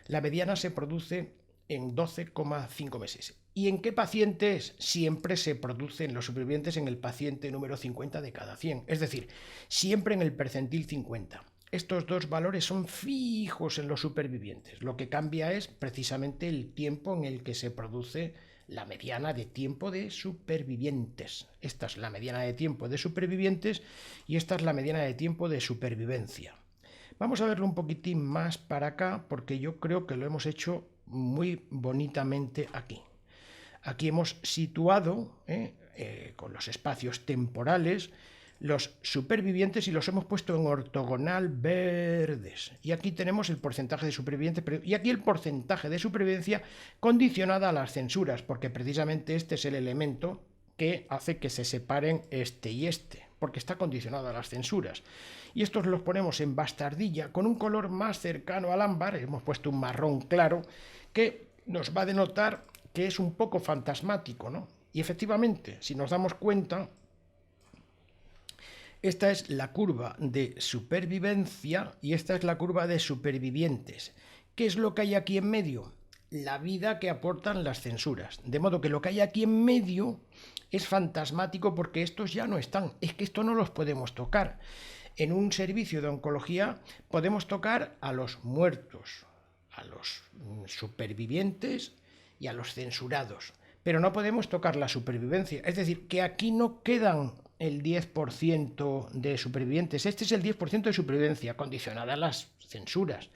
la mediana se produce en 12,5 meses. ¿Y en qué pacientes? Siempre se produce en los supervivientes en el paciente número 50 de cada 100, es decir, siempre en el percentil 50. Estos dos valores son fijos en los supervivientes. Lo que cambia es precisamente el tiempo en el que se produce la mediana de tiempo de supervivientes. Esta es la mediana de tiempo de supervivientes y esta es la mediana de tiempo de supervivencia. Vamos a verlo un poquitín más para acá porque yo creo que lo hemos hecho muy bonitamente aquí. Aquí hemos situado con los espacios temporales los supervivientes y los hemos puesto en ortogonal verdes. Y aquí tenemos el porcentaje de supervivientes y aquí el porcentaje de supervivencia condicionada a las censuras, porque precisamente este es el elemento que hace que se separen este y este, porque está condicionado a las censuras. Y estos los ponemos en bastardilla con un color más cercano al ámbar, hemos puesto un marrón claro, que nos va a denotar que es un poco fantasmático, ¿no? Y efectivamente, si nos damos cuenta, esta es la curva de supervivencia y esta es la curva de supervivientes. ¿Qué es lo que hay aquí en medio? La vida que aportan las censuras. De modo que lo que hay aquí en medio es fantasmático porque estos ya no están. Es que esto no los podemos tocar. En un servicio de oncología podemos tocar a los muertos, a los supervivientes y a los censurados. Pero no podemos tocar la supervivencia. Es decir, que aquí no quedan el 10% de supervivientes. Este es el 10% de supervivencia, condicionada a las censuras.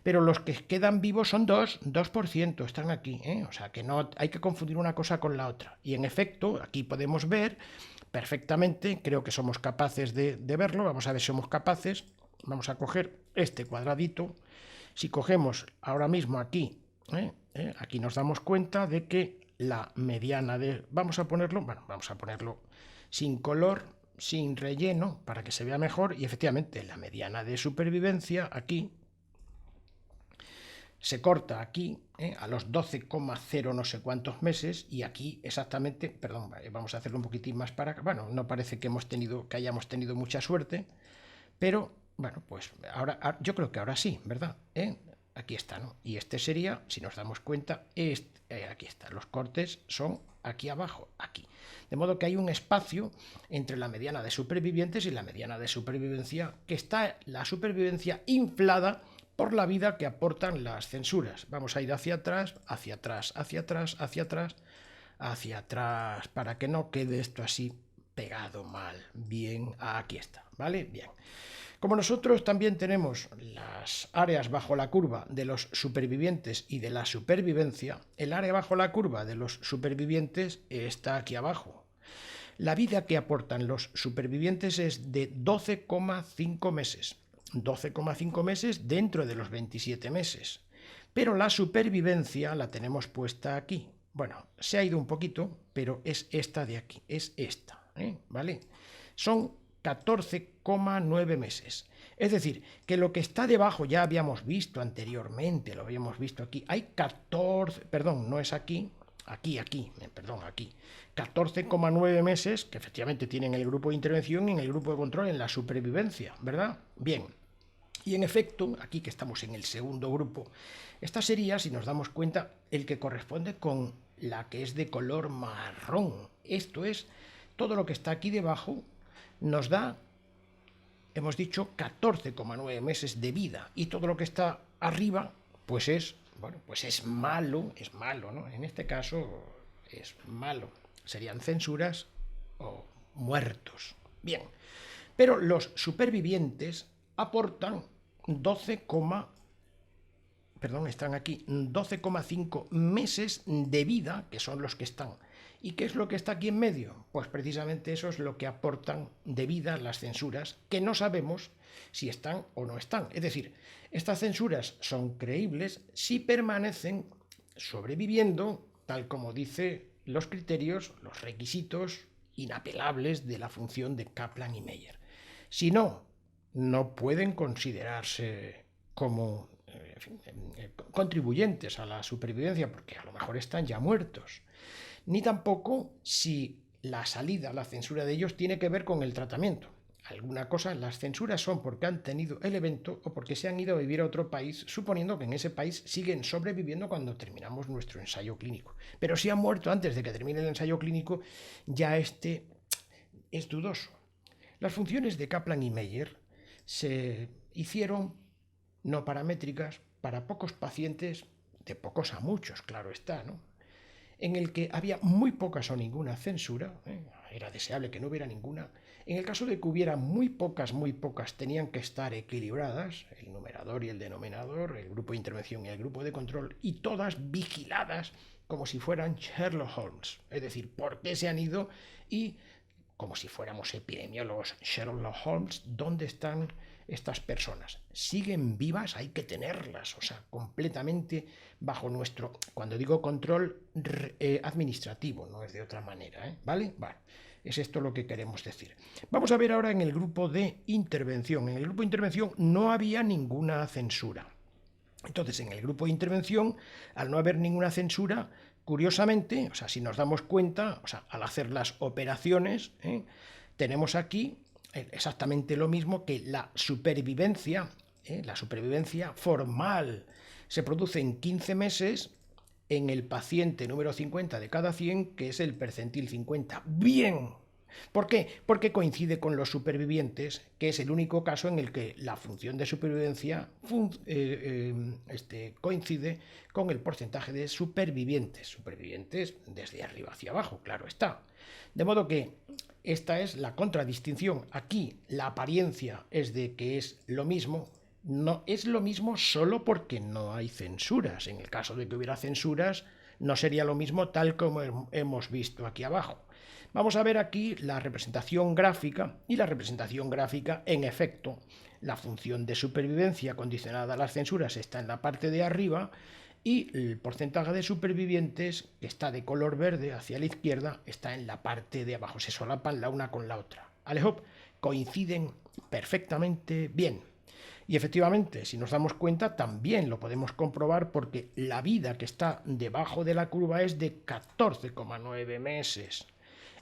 Pero los que quedan vivos son 2%, están aquí, ¿eh? O sea que no hay que confundir una cosa con la otra. Y en efecto, aquí podemos ver perfectamente, creo que somos capaces de verlo, vamos a ver si somos capaces. Vamos a coger este cuadradito. Si cogemos ahora mismo aquí, aquí nos damos cuenta de que la mediana de... Vamos a ponerlo sin color, sin relleno, para que se vea mejor, y efectivamente la mediana de supervivencia aquí se corta aquí a los 12,0 no sé cuántos meses, y aquí exactamente, perdón, vamos a hacerlo un poquitín más para acá. Bueno, no parece que hayamos tenido mucha suerte, pero bueno, pues ahora yo creo que ahora sí, ¿verdad? Aquí está, ¿no? Y este sería, si nos damos cuenta, aquí está, los cortes son aquí abajo, aquí. De modo que hay un espacio entre la mediana de supervivientes y la mediana de supervivencia, que está la supervivencia inflada por la vida que aportan las censuras. Vamos a ir hacia atrás, hacia atrás, hacia atrás, hacia atrás, hacia atrás, para que no quede esto así pegado mal. Bien, aquí está, ¿vale? Bien. Como nosotros también tenemos las áreas bajo la curva de los supervivientes y de la supervivencia, el área bajo la curva de los supervivientes está aquí abajo. La vida que aportan los supervivientes es de 12,5 meses. 12,5 meses dentro de los 27 meses. Pero la supervivencia la tenemos puesta aquí. Bueno, se ha ido un poquito, pero es esta de aquí, es esta, ¿vale? Son 14,9 meses. Es decir, que lo que está debajo ya habíamos visto anteriormente, lo habíamos visto aquí. Hay 14, perdón, no es aquí, aquí, 14,9 meses que efectivamente tienen el grupo de intervención y en el grupo de control en la supervivencia, ¿verdad? Bien. Y en efecto, aquí que estamos en el segundo grupo, esta sería, si nos damos cuenta, el que corresponde con la que es de color marrón. Esto es, todo lo que está aquí debajo nos da, hemos dicho, 14,9 meses de vida. Y todo lo que está arriba, pues es, bueno, pues es malo, ¿no? En este caso es malo. Serían censuras o muertos. Bien, pero los supervivientes aportan 12,5 meses de vida, que son los que están. ¿Y qué es lo que está aquí en medio? Pues precisamente eso es lo que aportan de vida las censuras, que no sabemos si están o no están. Es decir, estas censuras son creíbles si permanecen sobreviviendo, tal como dice los criterios, los requisitos inapelables de la función de Kaplan y Meyer. Si no, no pueden considerarse como contribuyentes a la supervivencia, porque a lo mejor están ya muertos, ni tampoco si la salida, la censura de ellos tiene que ver con el tratamiento. Alguna cosa, las censuras son porque han tenido el evento o porque se han ido a vivir a otro país, suponiendo que en ese país siguen sobreviviendo cuando terminamos nuestro ensayo clínico. Pero si han muerto antes de que termine el ensayo clínico, ya este es dudoso. Las funciones de Kaplan y Meyer se hicieron no paramétricas para pocos pacientes, de pocos a muchos, claro está, ¿no? En el que había muy pocas o ninguna censura, era deseable que no hubiera ninguna. En el caso de que hubiera muy pocas, tenían que estar equilibradas, el numerador y el denominador, el grupo de intervención y el grupo de control, y todas vigiladas como si fueran Sherlock Holmes, es decir, por qué se han ido y, como si fuéramos epidemiólogos Sherlock Holmes, ¿dónde están estas personas? ¿Siguen vivas? Hay que tenerlas, o sea, completamente bajo nuestro, cuando digo control administrativo, no es de otra manera, ¿vale? Vale, es esto lo que queremos decir. Vamos a ver ahora en el grupo de intervención. En el grupo de intervención no había ninguna censura. Entonces, en el grupo de intervención, al no haber ninguna censura, curiosamente, o sea, si nos damos cuenta, o sea, al hacer las operaciones, tenemos aquí exactamente lo mismo que la supervivencia formal se produce en 15 meses en el paciente número 50 de cada 100, que es el percentil 50. ¡Bien! ¿Por qué? Porque coincide con los supervivientes, que es el único caso en el que la función de supervivencia coincide con el porcentaje de supervivientes desde arriba hacia abajo, claro está. De modo que esta es la contradistinción. Aquí la apariencia es de que es lo mismo. No es lo mismo solo porque no hay censuras. En el caso de que hubiera censuras, no sería lo mismo tal como hemos visto aquí abajo. Vamos a ver aquí la representación gráfica, y la representación gráfica, en efecto, la función de supervivencia condicionada a las censuras está en la parte de arriba y el porcentaje de supervivientes, que está de color verde hacia la izquierda, está en la parte de abajo. Se solapan la una con la otra. Alejo, coinciden perfectamente bien. Y efectivamente, si nos damos cuenta, también lo podemos comprobar porque la vida que está debajo de la curva es de 14,9 meses.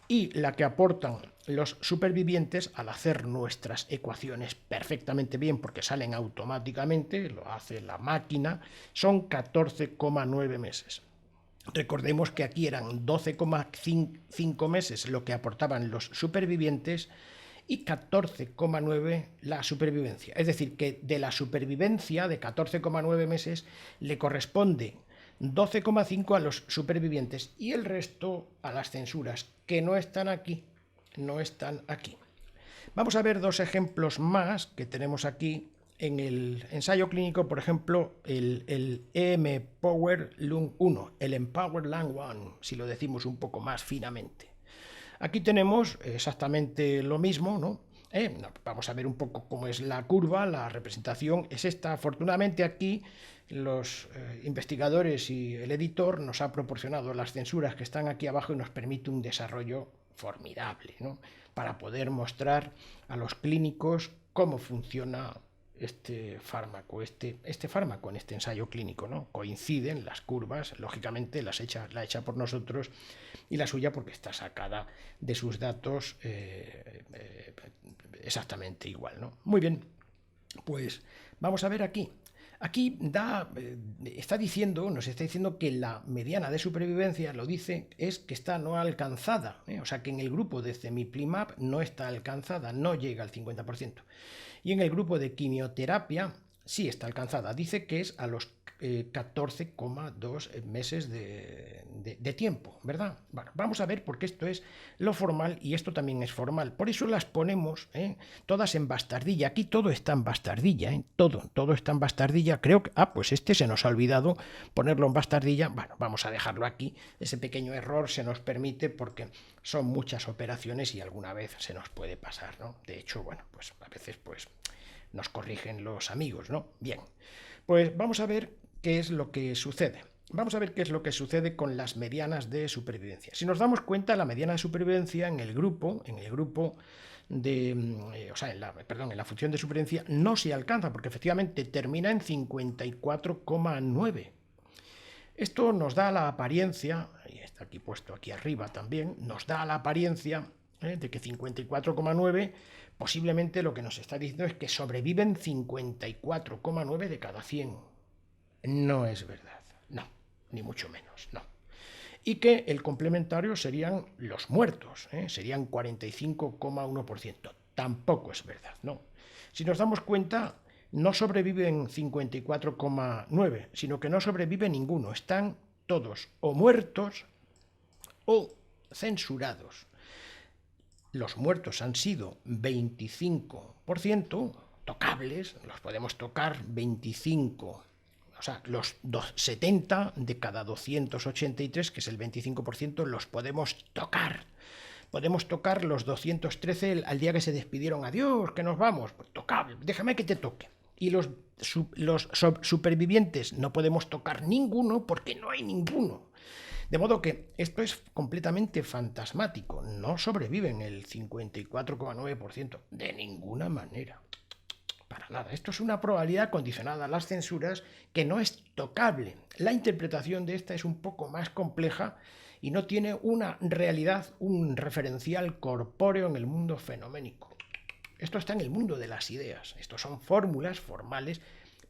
Y la que aportan los supervivientes al hacer nuestras ecuaciones perfectamente bien, porque salen automáticamente, lo hace la máquina, son 14,9 meses. Recordemos que aquí eran 12,5 meses lo que aportaban los supervivientes y 14,9 la supervivencia. Es decir, que de la supervivencia de 14,9 meses le corresponde 12,5 a los supervivientes y el resto a las censuras, que no están aquí, Vamos a ver dos ejemplos más que tenemos aquí en el ensayo clínico, por ejemplo, el EM-Power Lung 1, el Empower Lung 1, si lo decimos un poco más finamente. Aquí tenemos exactamente lo mismo, ¿no? Vamos a ver un poco cómo es la curva, la representación es esta. Afortunadamente aquí los investigadores y el editor nos han proporcionado las censuras que están aquí abajo y nos permite un desarrollo formidable, ¿no? Para poder mostrar a los clínicos cómo funciona este fármaco en este ensayo clínico, ¿no? Coinciden las curvas, lógicamente la hecha por nosotros y la suya porque está sacada de sus datos exactamente igual, ¿no? Muy bien, pues vamos a ver aquí. Aquí nos está diciendo que la mediana de supervivencia, lo dice, es que está no alcanzada, o sea que en el grupo de cemiplimab no está alcanzada, no llega al 50%. Y en el grupo de quimioterapia sí está alcanzada, dice que es a los 14,2 meses de tiempo, ¿verdad? Bueno, vamos a ver porque esto es lo formal y esto también es formal. Por eso las ponemos todas en bastardilla. Aquí todo está en bastardilla, todo está en bastardilla. Creo que, pues este se nos ha olvidado ponerlo en bastardilla. Bueno, vamos a dejarlo aquí. Ese pequeño error se nos permite porque son muchas operaciones y alguna vez se nos puede pasar, ¿no? De hecho, bueno, pues a veces pues nos corrigen los amigos, ¿no? Bien, pues vamos a ver qué es lo que sucede. Vamos a ver qué es lo que sucede con las medianas de supervivencia. Si nos damos cuenta, la mediana de supervivencia en el grupo de, en la función de supervivencia no se alcanza, porque efectivamente termina en 54,9. Esto nos da la apariencia, y está aquí puesto aquí arriba también, nos da la apariencia de que 54,9 posiblemente lo que nos está diciendo es que sobreviven 54,9 de cada 100. No es verdad, no, ni mucho menos, no. Y que el complementario serían los muertos, serían 45,1%. Tampoco es verdad, no. Si nos damos cuenta, no sobreviven 54,9, sino que no sobrevive ninguno. Están todos o muertos o censurados. Los muertos han sido 25% tocables, los podemos tocar 25, o sea, los 70 de cada 283, que es el 25%, los podemos tocar. Podemos tocar los 213 al día que se despidieron. Adiós, que nos vamos. Pues tocable, déjame que te toque. Y los supervivientes no podemos tocar ninguno porque no hay ninguno. De modo que esto es completamente fantasmático. No sobreviven el 54,9% de ninguna manera. Para nada. Esto es una probabilidad condicionada a las censuras que no es tocable. La interpretación de esta es un poco más compleja y no tiene una realidad, un referencial corpóreo en el mundo fenoménico. Esto está en el mundo de las ideas. Estos son fórmulas formales,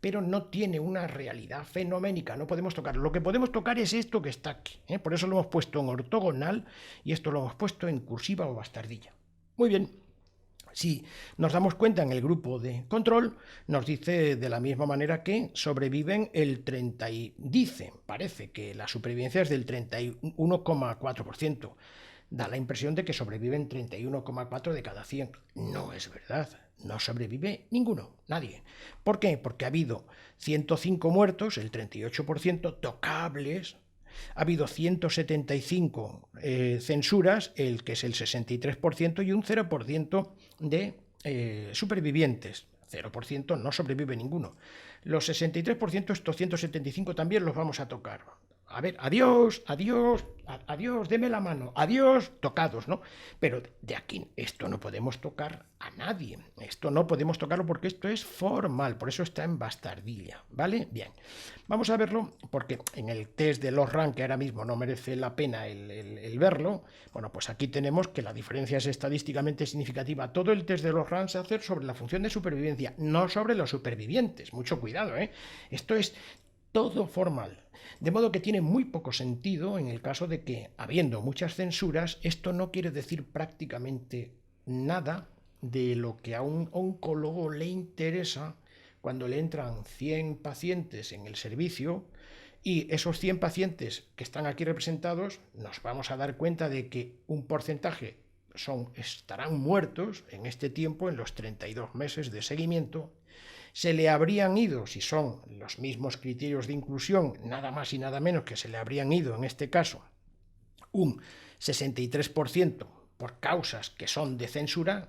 pero no tiene una realidad fenoménica, no podemos tocarlo. Lo que podemos tocar es esto que está aquí, por eso lo hemos puesto en ortogonal y esto lo hemos puesto en cursiva o bastardilla. Muy bien, si nos damos cuenta en el grupo de control, nos dice de la misma manera que sobreviven el 30 y parece que la supervivencia es del 31,4%. Da la impresión de que sobreviven 31,4 de cada 100. No es verdad. No sobrevive ninguno, nadie. ¿Por qué? Porque ha habido 105 muertos, el 38%, tocables. Ha habido 175 censuras, el que es el 63%, y un 0% de supervivientes. 0% no sobrevive ninguno. Los 63%, estos 175 también los vamos a tocar. A ver, adiós, adiós, adiós, deme la mano, adiós, tocados, ¿no? Pero de aquí, esto no podemos tocar a nadie. Esto no podemos tocarlo porque esto es formal, por eso está en bastardilla, ¿vale? Bien, vamos a verlo porque en el test de Lorran, que ahora mismo no merece la pena el verlo, bueno, pues aquí tenemos que la diferencia es estadísticamente significativa. Todo el test de Lorran se hace sobre la función de supervivencia, no sobre los supervivientes. Mucho cuidado, ¿eh? Esto es todo formal. De modo que tiene muy poco sentido en el caso de que, habiendo muchas censuras, esto no quiere decir prácticamente nada de lo que a un oncólogo le interesa cuando le entran 100 pacientes en el servicio y esos 100 pacientes que están aquí representados nos vamos a dar cuenta de que un porcentaje estarán muertos en este tiempo, en los 32 meses de seguimiento. Se le habrían ido, si son los mismos criterios de inclusión, nada más y nada menos que se le habrían ido, en este caso, un 63% por causas que son de censura,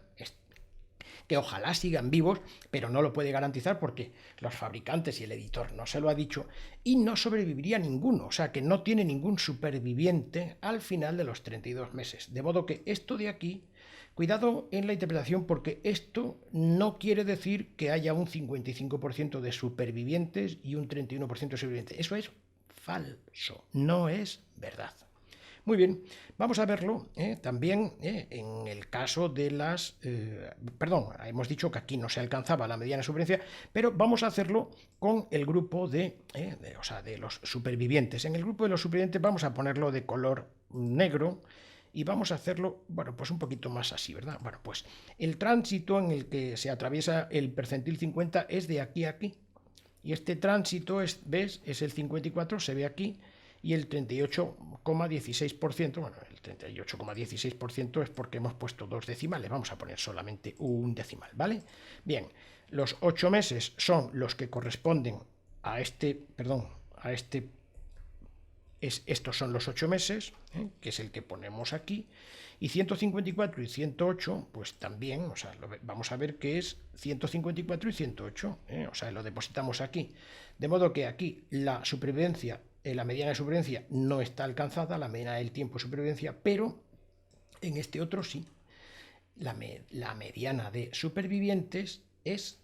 que ojalá sigan vivos, pero no lo puede garantizar porque los fabricantes y el editor no se lo ha dicho, y no sobreviviría ninguno, o sea que no tiene ningún superviviente al final de los 32 meses. De modo que esto de aquí, cuidado en la interpretación porque esto no quiere decir que haya un 55% de supervivientes y un 31% de sobrevivientes. Eso es falso, no es verdad. Muy bien, vamos a verlo también en el caso de las... hemos dicho que aquí no se alcanzaba la mediana supervivencia, pero vamos a hacerlo con el grupo de los supervivientes. En el grupo de los supervivientes vamos a ponerlo de color negro y vamos a hacerlo, bueno, pues un poquito más así, ¿verdad? Bueno, pues el tránsito en el que se atraviesa el percentil 50 es de aquí a aquí. Y este tránsito, ¿ves? Es el 54, se ve aquí, y el 38,16%, bueno, el 38,16% es porque hemos puesto dos decimales, vamos a poner solamente un decimal, ¿vale? Bien, los 8 meses son los que corresponden a estos son los 8 meses, que es el que ponemos aquí, y 154 y 108, pues también, o sea, vamos a ver que es 154 y 108, o sea, lo depositamos aquí. De modo que aquí la supervivencia, la mediana de supervivencia no está alcanzada, la mediana del tiempo de supervivencia, pero en este otro sí. La mediana de supervivientes es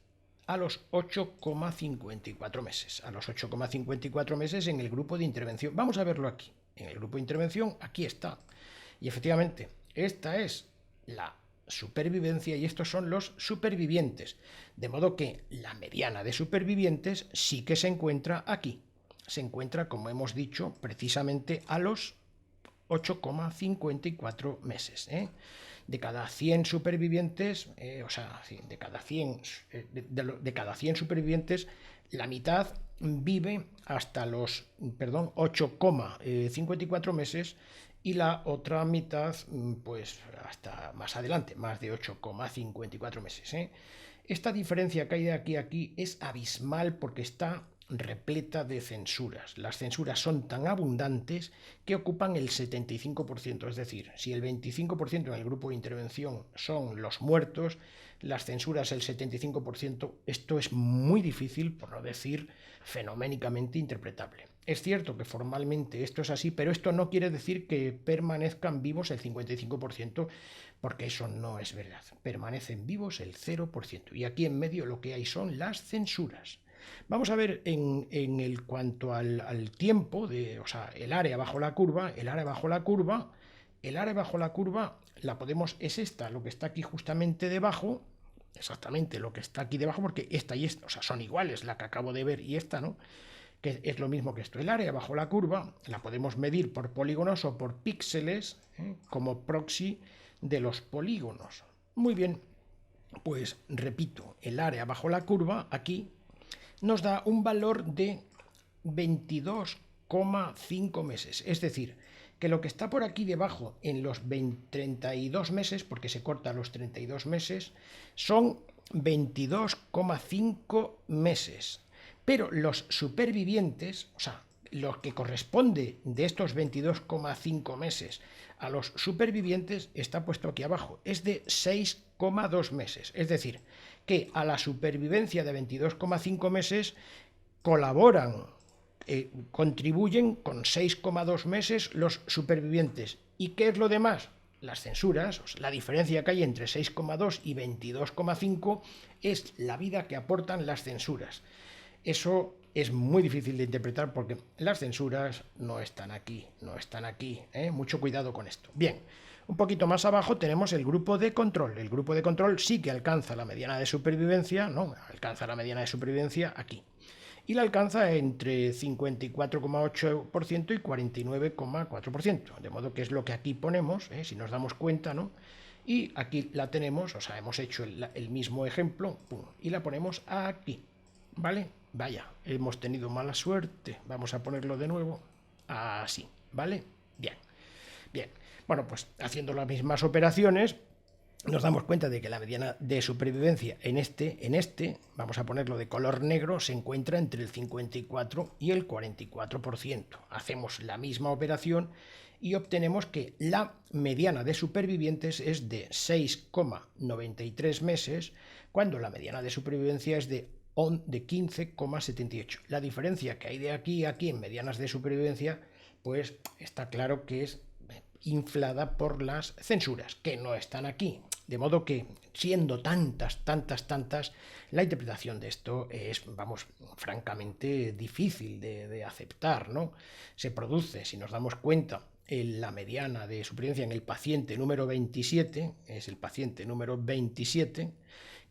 a los 8,54 meses. A los 8,54 meses en el grupo de intervención. Vamos a verlo aquí. En el grupo de intervención, aquí está. Y efectivamente, esta es la supervivencia y estos son los supervivientes. De modo que la mediana de supervivientes sí que se encuentra aquí. Se encuentra, como hemos dicho, precisamente a los 8,54 meses. De cada 100 supervivientes, o sea, de cada 100, de cada 100 supervivientes, la mitad vive hasta los 8,54 meses y la otra mitad, pues hasta más adelante, más de 8,54 meses. Esta diferencia que hay de aquí a aquí es abismal porque está repleta de censuras. Las censuras son tan abundantes que ocupan el 75%, es decir, si el 25% en el grupo de intervención son los muertos, las censuras el 75%, esto es muy difícil, por no decir fenoménicamente interpretable. Es cierto que formalmente esto es así, pero esto no quiere decir que permanezcan vivos el 55%, porque eso no es verdad. Permanecen vivos el 0%. Y aquí en medio lo que hay son las censuras. Vamos a ver en el cuanto al tiempo, o sea, el área bajo la curva, la podemos, es esta, lo que está aquí justamente debajo, exactamente lo que está aquí debajo, porque esta y esta, o sea, son iguales, la que acabo de ver y esta, ¿no? Que es lo mismo que esto. El área bajo la curva la podemos medir por polígonos o por píxeles, como proxy de los polígonos. Muy bien, pues repito, el área bajo la curva aquí nos da un valor de 22,5 meses. Es decir, que lo que está por aquí debajo en los 32 meses, porque se corta los 32 meses, son 22,5 meses. Pero los supervivientes, o sea, lo que corresponde de estos 22,5 meses a los supervivientes está puesto aquí abajo, es de 6,2 meses. Es decir, que a la supervivencia de 22,5 meses colaboran, contribuyen con 6,2 meses los supervivientes. ¿Y qué es lo demás? Las censuras, o sea, la diferencia que hay entre 6,2 y 22,5 es la vida que aportan las censuras. Eso es muy difícil de interpretar porque las censuras no están aquí, mucho cuidado con esto. Bien, un poquito más abajo tenemos el grupo de control. El grupo de control sí que alcanza la mediana de supervivencia, ¿no? Alcanza la mediana de supervivencia aquí. Y la alcanza entre 54,8% y 49,4%. De modo que es lo que aquí ponemos, si nos damos cuenta, ¿no? Y aquí la tenemos, o sea, hemos hecho el mismo ejemplo, pum, y la ponemos aquí, ¿vale? Vaya, hemos tenido mala suerte. Vamos a ponerlo de nuevo. Así, ¿vale? Bien, bien. Bueno, pues haciendo las mismas operaciones, nos damos cuenta de que la mediana de supervivencia en este, vamos a ponerlo de color negro, se encuentra entre el 54 y el 44%. Hacemos la misma operación y obtenemos que la mediana de supervivientes es de 6,93 meses, cuando la mediana de supervivencia es de 15,78. La diferencia que hay de aquí a aquí en medianas de supervivencia, pues está claro que es inflada por las censuras, que no están aquí. De modo que, siendo tantas, la interpretación de esto es, vamos, francamente difícil de aceptar, ¿no? Se produce, si nos damos cuenta, en la mediana de supervivencia en el paciente número 27, es el paciente número 27,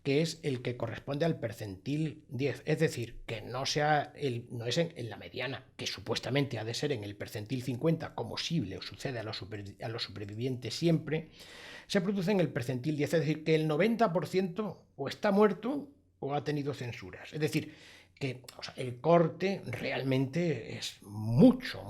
que es el que corresponde al percentil 10, es decir, que no es en la mediana, que supuestamente ha de ser en el percentil 50, como sí le sucede a los supervivientes siempre, se produce en el percentil 10, es decir, que el 90% o está muerto o ha tenido censuras. Es decir, que o sea, el corte realmente es mucho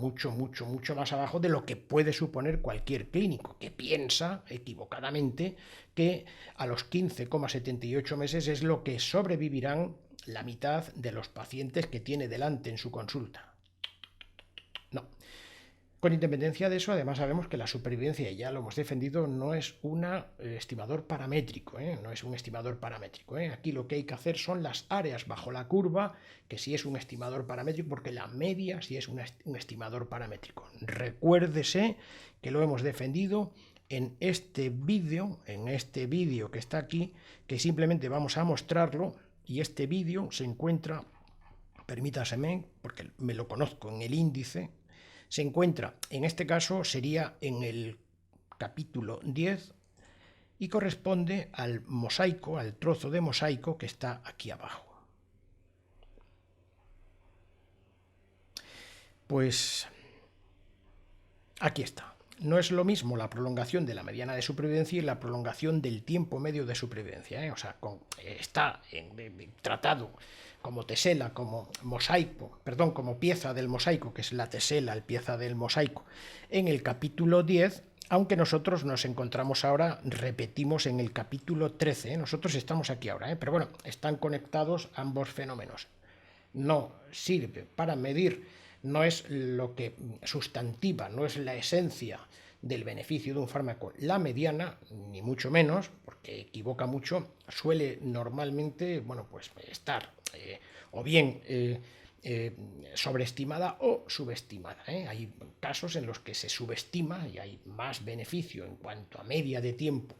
más abajo de lo que puede suponer cualquier clínico que piensa equivocadamente que a los 15,78 meses es lo que sobrevivirán la mitad de los pacientes que tiene delante en su consulta. No. Con independencia de eso, además sabemos que la supervivencia, y ya lo hemos defendido, no es un estimador paramétrico, no es un estimador paramétrico. Aquí lo que hay que hacer son las áreas bajo la curva, que sí es un estimador paramétrico, porque la media sí es un estimador paramétrico. Recuérdese que lo hemos defendido en este vídeo que está aquí, que simplemente vamos a mostrarlo, y este vídeo se encuentra, permítaseme, porque me lo conozco, en el índice. Se encuentra, en este caso sería en el capítulo 10 y corresponde al mosaico, al trozo de mosaico que está aquí abajo. Pues aquí está. No es lo mismo la prolongación de la mediana de supervivencia y la prolongación del tiempo medio de supervivencia. O sea, está tratado como tesela, como mosaico, perdón, como pieza del mosaico, que es la tesela, la pieza del mosaico, en el capítulo 10, aunque nosotros nos encontramos ahora, repetimos, en el capítulo 13. Nosotros estamos aquí ahora, pero bueno, están conectados ambos fenómenos. No sirve para medir, no es lo que sustantiva, no es la esencia del beneficio de un fármaco la mediana, ni mucho menos, porque equivoca mucho, suele normalmente, bueno, pues estar o bien sobreestimada o subestimada. Hay casos en los que se subestima y hay más beneficio en cuanto a media de tiempo,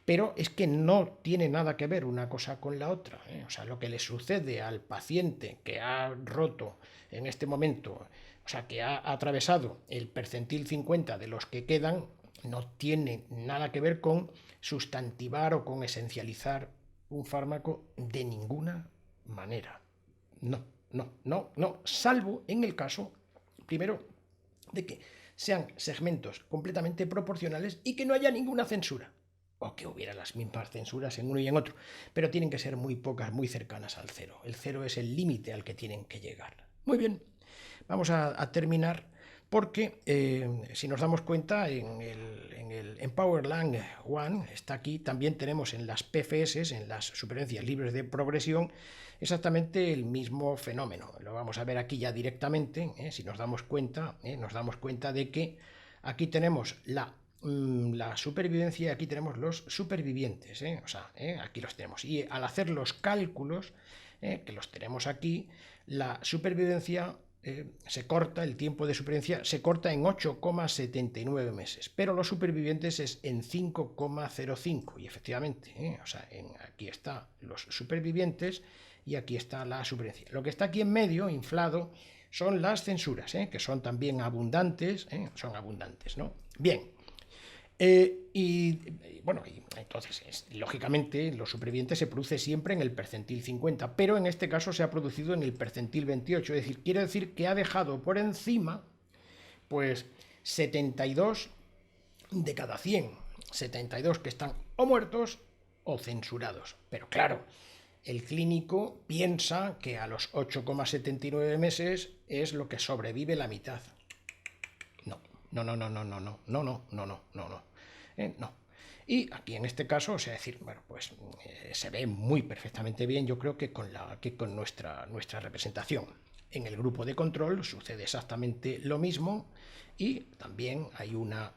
pero es que no tiene nada que ver una cosa con la otra. O sea, lo que le sucede al paciente que ha roto en este momento, o sea, que ha atravesado el percentil 50 de los que quedan, no tiene nada que ver con sustantivar o con esencializar un fármaco de ninguna manera. No, salvo en el caso, primero, de que sean segmentos completamente proporcionales y que no haya ninguna censura, o que hubiera las mismas censuras en uno y en otro, pero tienen que ser muy pocas, muy cercanas al cero. El cero es el límite al que tienen que llegar. Muy bien, vamos a terminar porque si nos damos cuenta en PowerLang 1, está aquí, también tenemos en las PFS, en las supervivencias libres de progresión, exactamente el mismo fenómeno. Lo vamos a ver aquí ya directamente, si nos damos cuenta de que aquí tenemos la supervivencia, aquí tenemos los supervivientes, o sea, aquí los tenemos. Y al hacer los cálculos, que los tenemos aquí, la supervivencia se corta, el tiempo de supervivencia se corta en 8,79 meses, pero los supervivientes es en 5,05, y efectivamente, o sea, aquí están los supervivientes y aquí está la supervivencia. Lo que está aquí en medio, inflado, son las censuras, que son también abundantes, ¿no? Bien. Bueno, entonces, lógicamente, los supervivientes se produce siempre en el percentil 50, pero en este caso se ha producido en el percentil 28, es decir, quiere decir que ha dejado por encima, pues, 72 de cada 100, 72 que están o muertos o censurados. Pero claro, el clínico piensa que a los 8,79 meses es lo que sobrevive la mitad. No. Y aquí en este caso, o sea, decir, bueno, pues se ve muy perfectamente bien, yo creo que con nuestra representación. En el grupo de control sucede exactamente lo mismo y también hay una...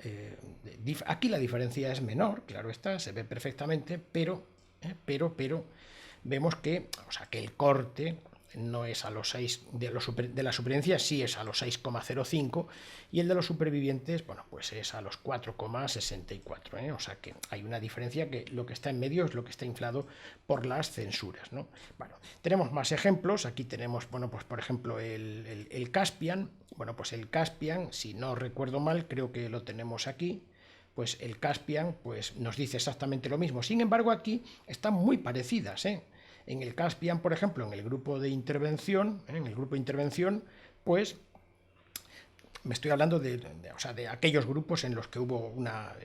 aquí la diferencia es menor, claro está, se ve perfectamente, pero vemos que, o sea, que el corte no es a los 6 de la supervivencia, sí es a los 6,05, y el de los supervivientes, bueno, pues es a los 4,64, o sea que hay una diferencia, que lo que está en medio es lo que está inflado por las censuras, ¿no? Bueno, tenemos más ejemplos. Aquí tenemos, bueno, pues por ejemplo el Caspian. Bueno, pues el Caspian, si no recuerdo mal, creo que lo tenemos aquí. Pues el Caspian pues nos dice exactamente lo mismo. Sin embargo, aquí están muy parecidas, En el Caspian, por ejemplo, en el grupo de intervención, pues me estoy hablando o sea, de aquellos grupos en los que hubo una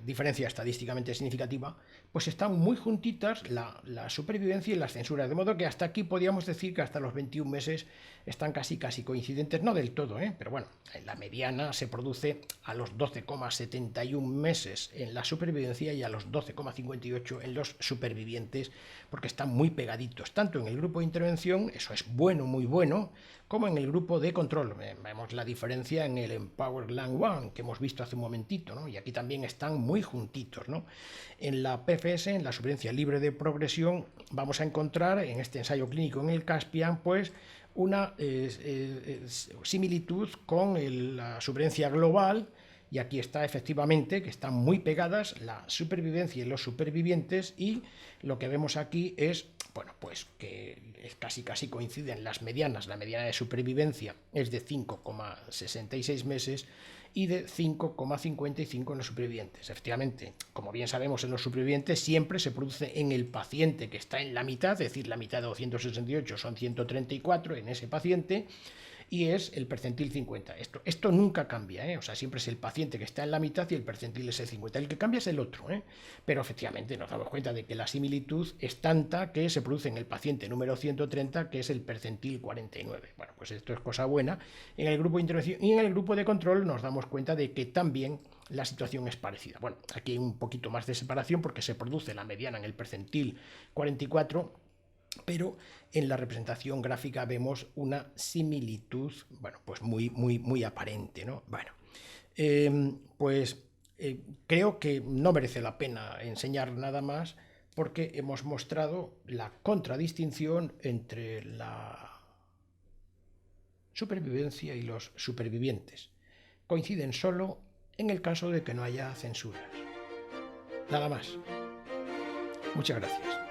diferencia estadísticamente significativa, pues están muy juntitas la supervivencia y las censuras, de modo que hasta aquí podríamos decir que hasta los 21 meses están casi coincidentes, no del todo, pero bueno, la mediana se produce a los 12,71 meses en la supervivencia y a los 12,58 en los supervivientes, porque están muy pegaditos, tanto en el grupo de intervención, eso es bueno, muy bueno, como en el grupo de control. Vemos la diferencia en el Empower Lang 1 que hemos visto hace un momentito, ¿no? Y aquí también están muy juntitos, ¿no? En la PFS, en la supervivencia libre de progresión, vamos a encontrar en este ensayo clínico en el Caspian, pues una similitud con la supervivencia global, y aquí está efectivamente que están muy pegadas la supervivencia y los supervivientes, y lo que vemos aquí es, bueno, pues que casi coinciden las medianas. La mediana de supervivencia es de 5,66 meses y de 5,55 en los supervivientes. Efectivamente, como bien sabemos, en los supervivientes siempre se produce en el paciente que está en la mitad, es decir, la mitad de 268 son 134 en ese paciente, y es el percentil 50. Esto nunca cambia, o sea, siempre es el paciente que está en la mitad y el percentil es el 50. El que cambia es el otro, pero efectivamente nos damos cuenta de que la similitud es tanta que se produce en el paciente número 130, que es el percentil 49. Bueno, pues esto es cosa buena. En el grupo de intervención y en el grupo de control nos damos cuenta de que también la situación es parecida. Bueno, aquí hay un poquito más de separación porque se produce la mediana en el percentil 44, pero en la representación gráfica vemos una similitud, bueno, pues muy aparente, ¿no? Bueno, creo que no merece la pena enseñar nada más, porque hemos mostrado la contradistinción entre la supervivencia y los supervivientes. Coinciden solo en el caso de que no haya censuras. Nada más. Muchas gracias.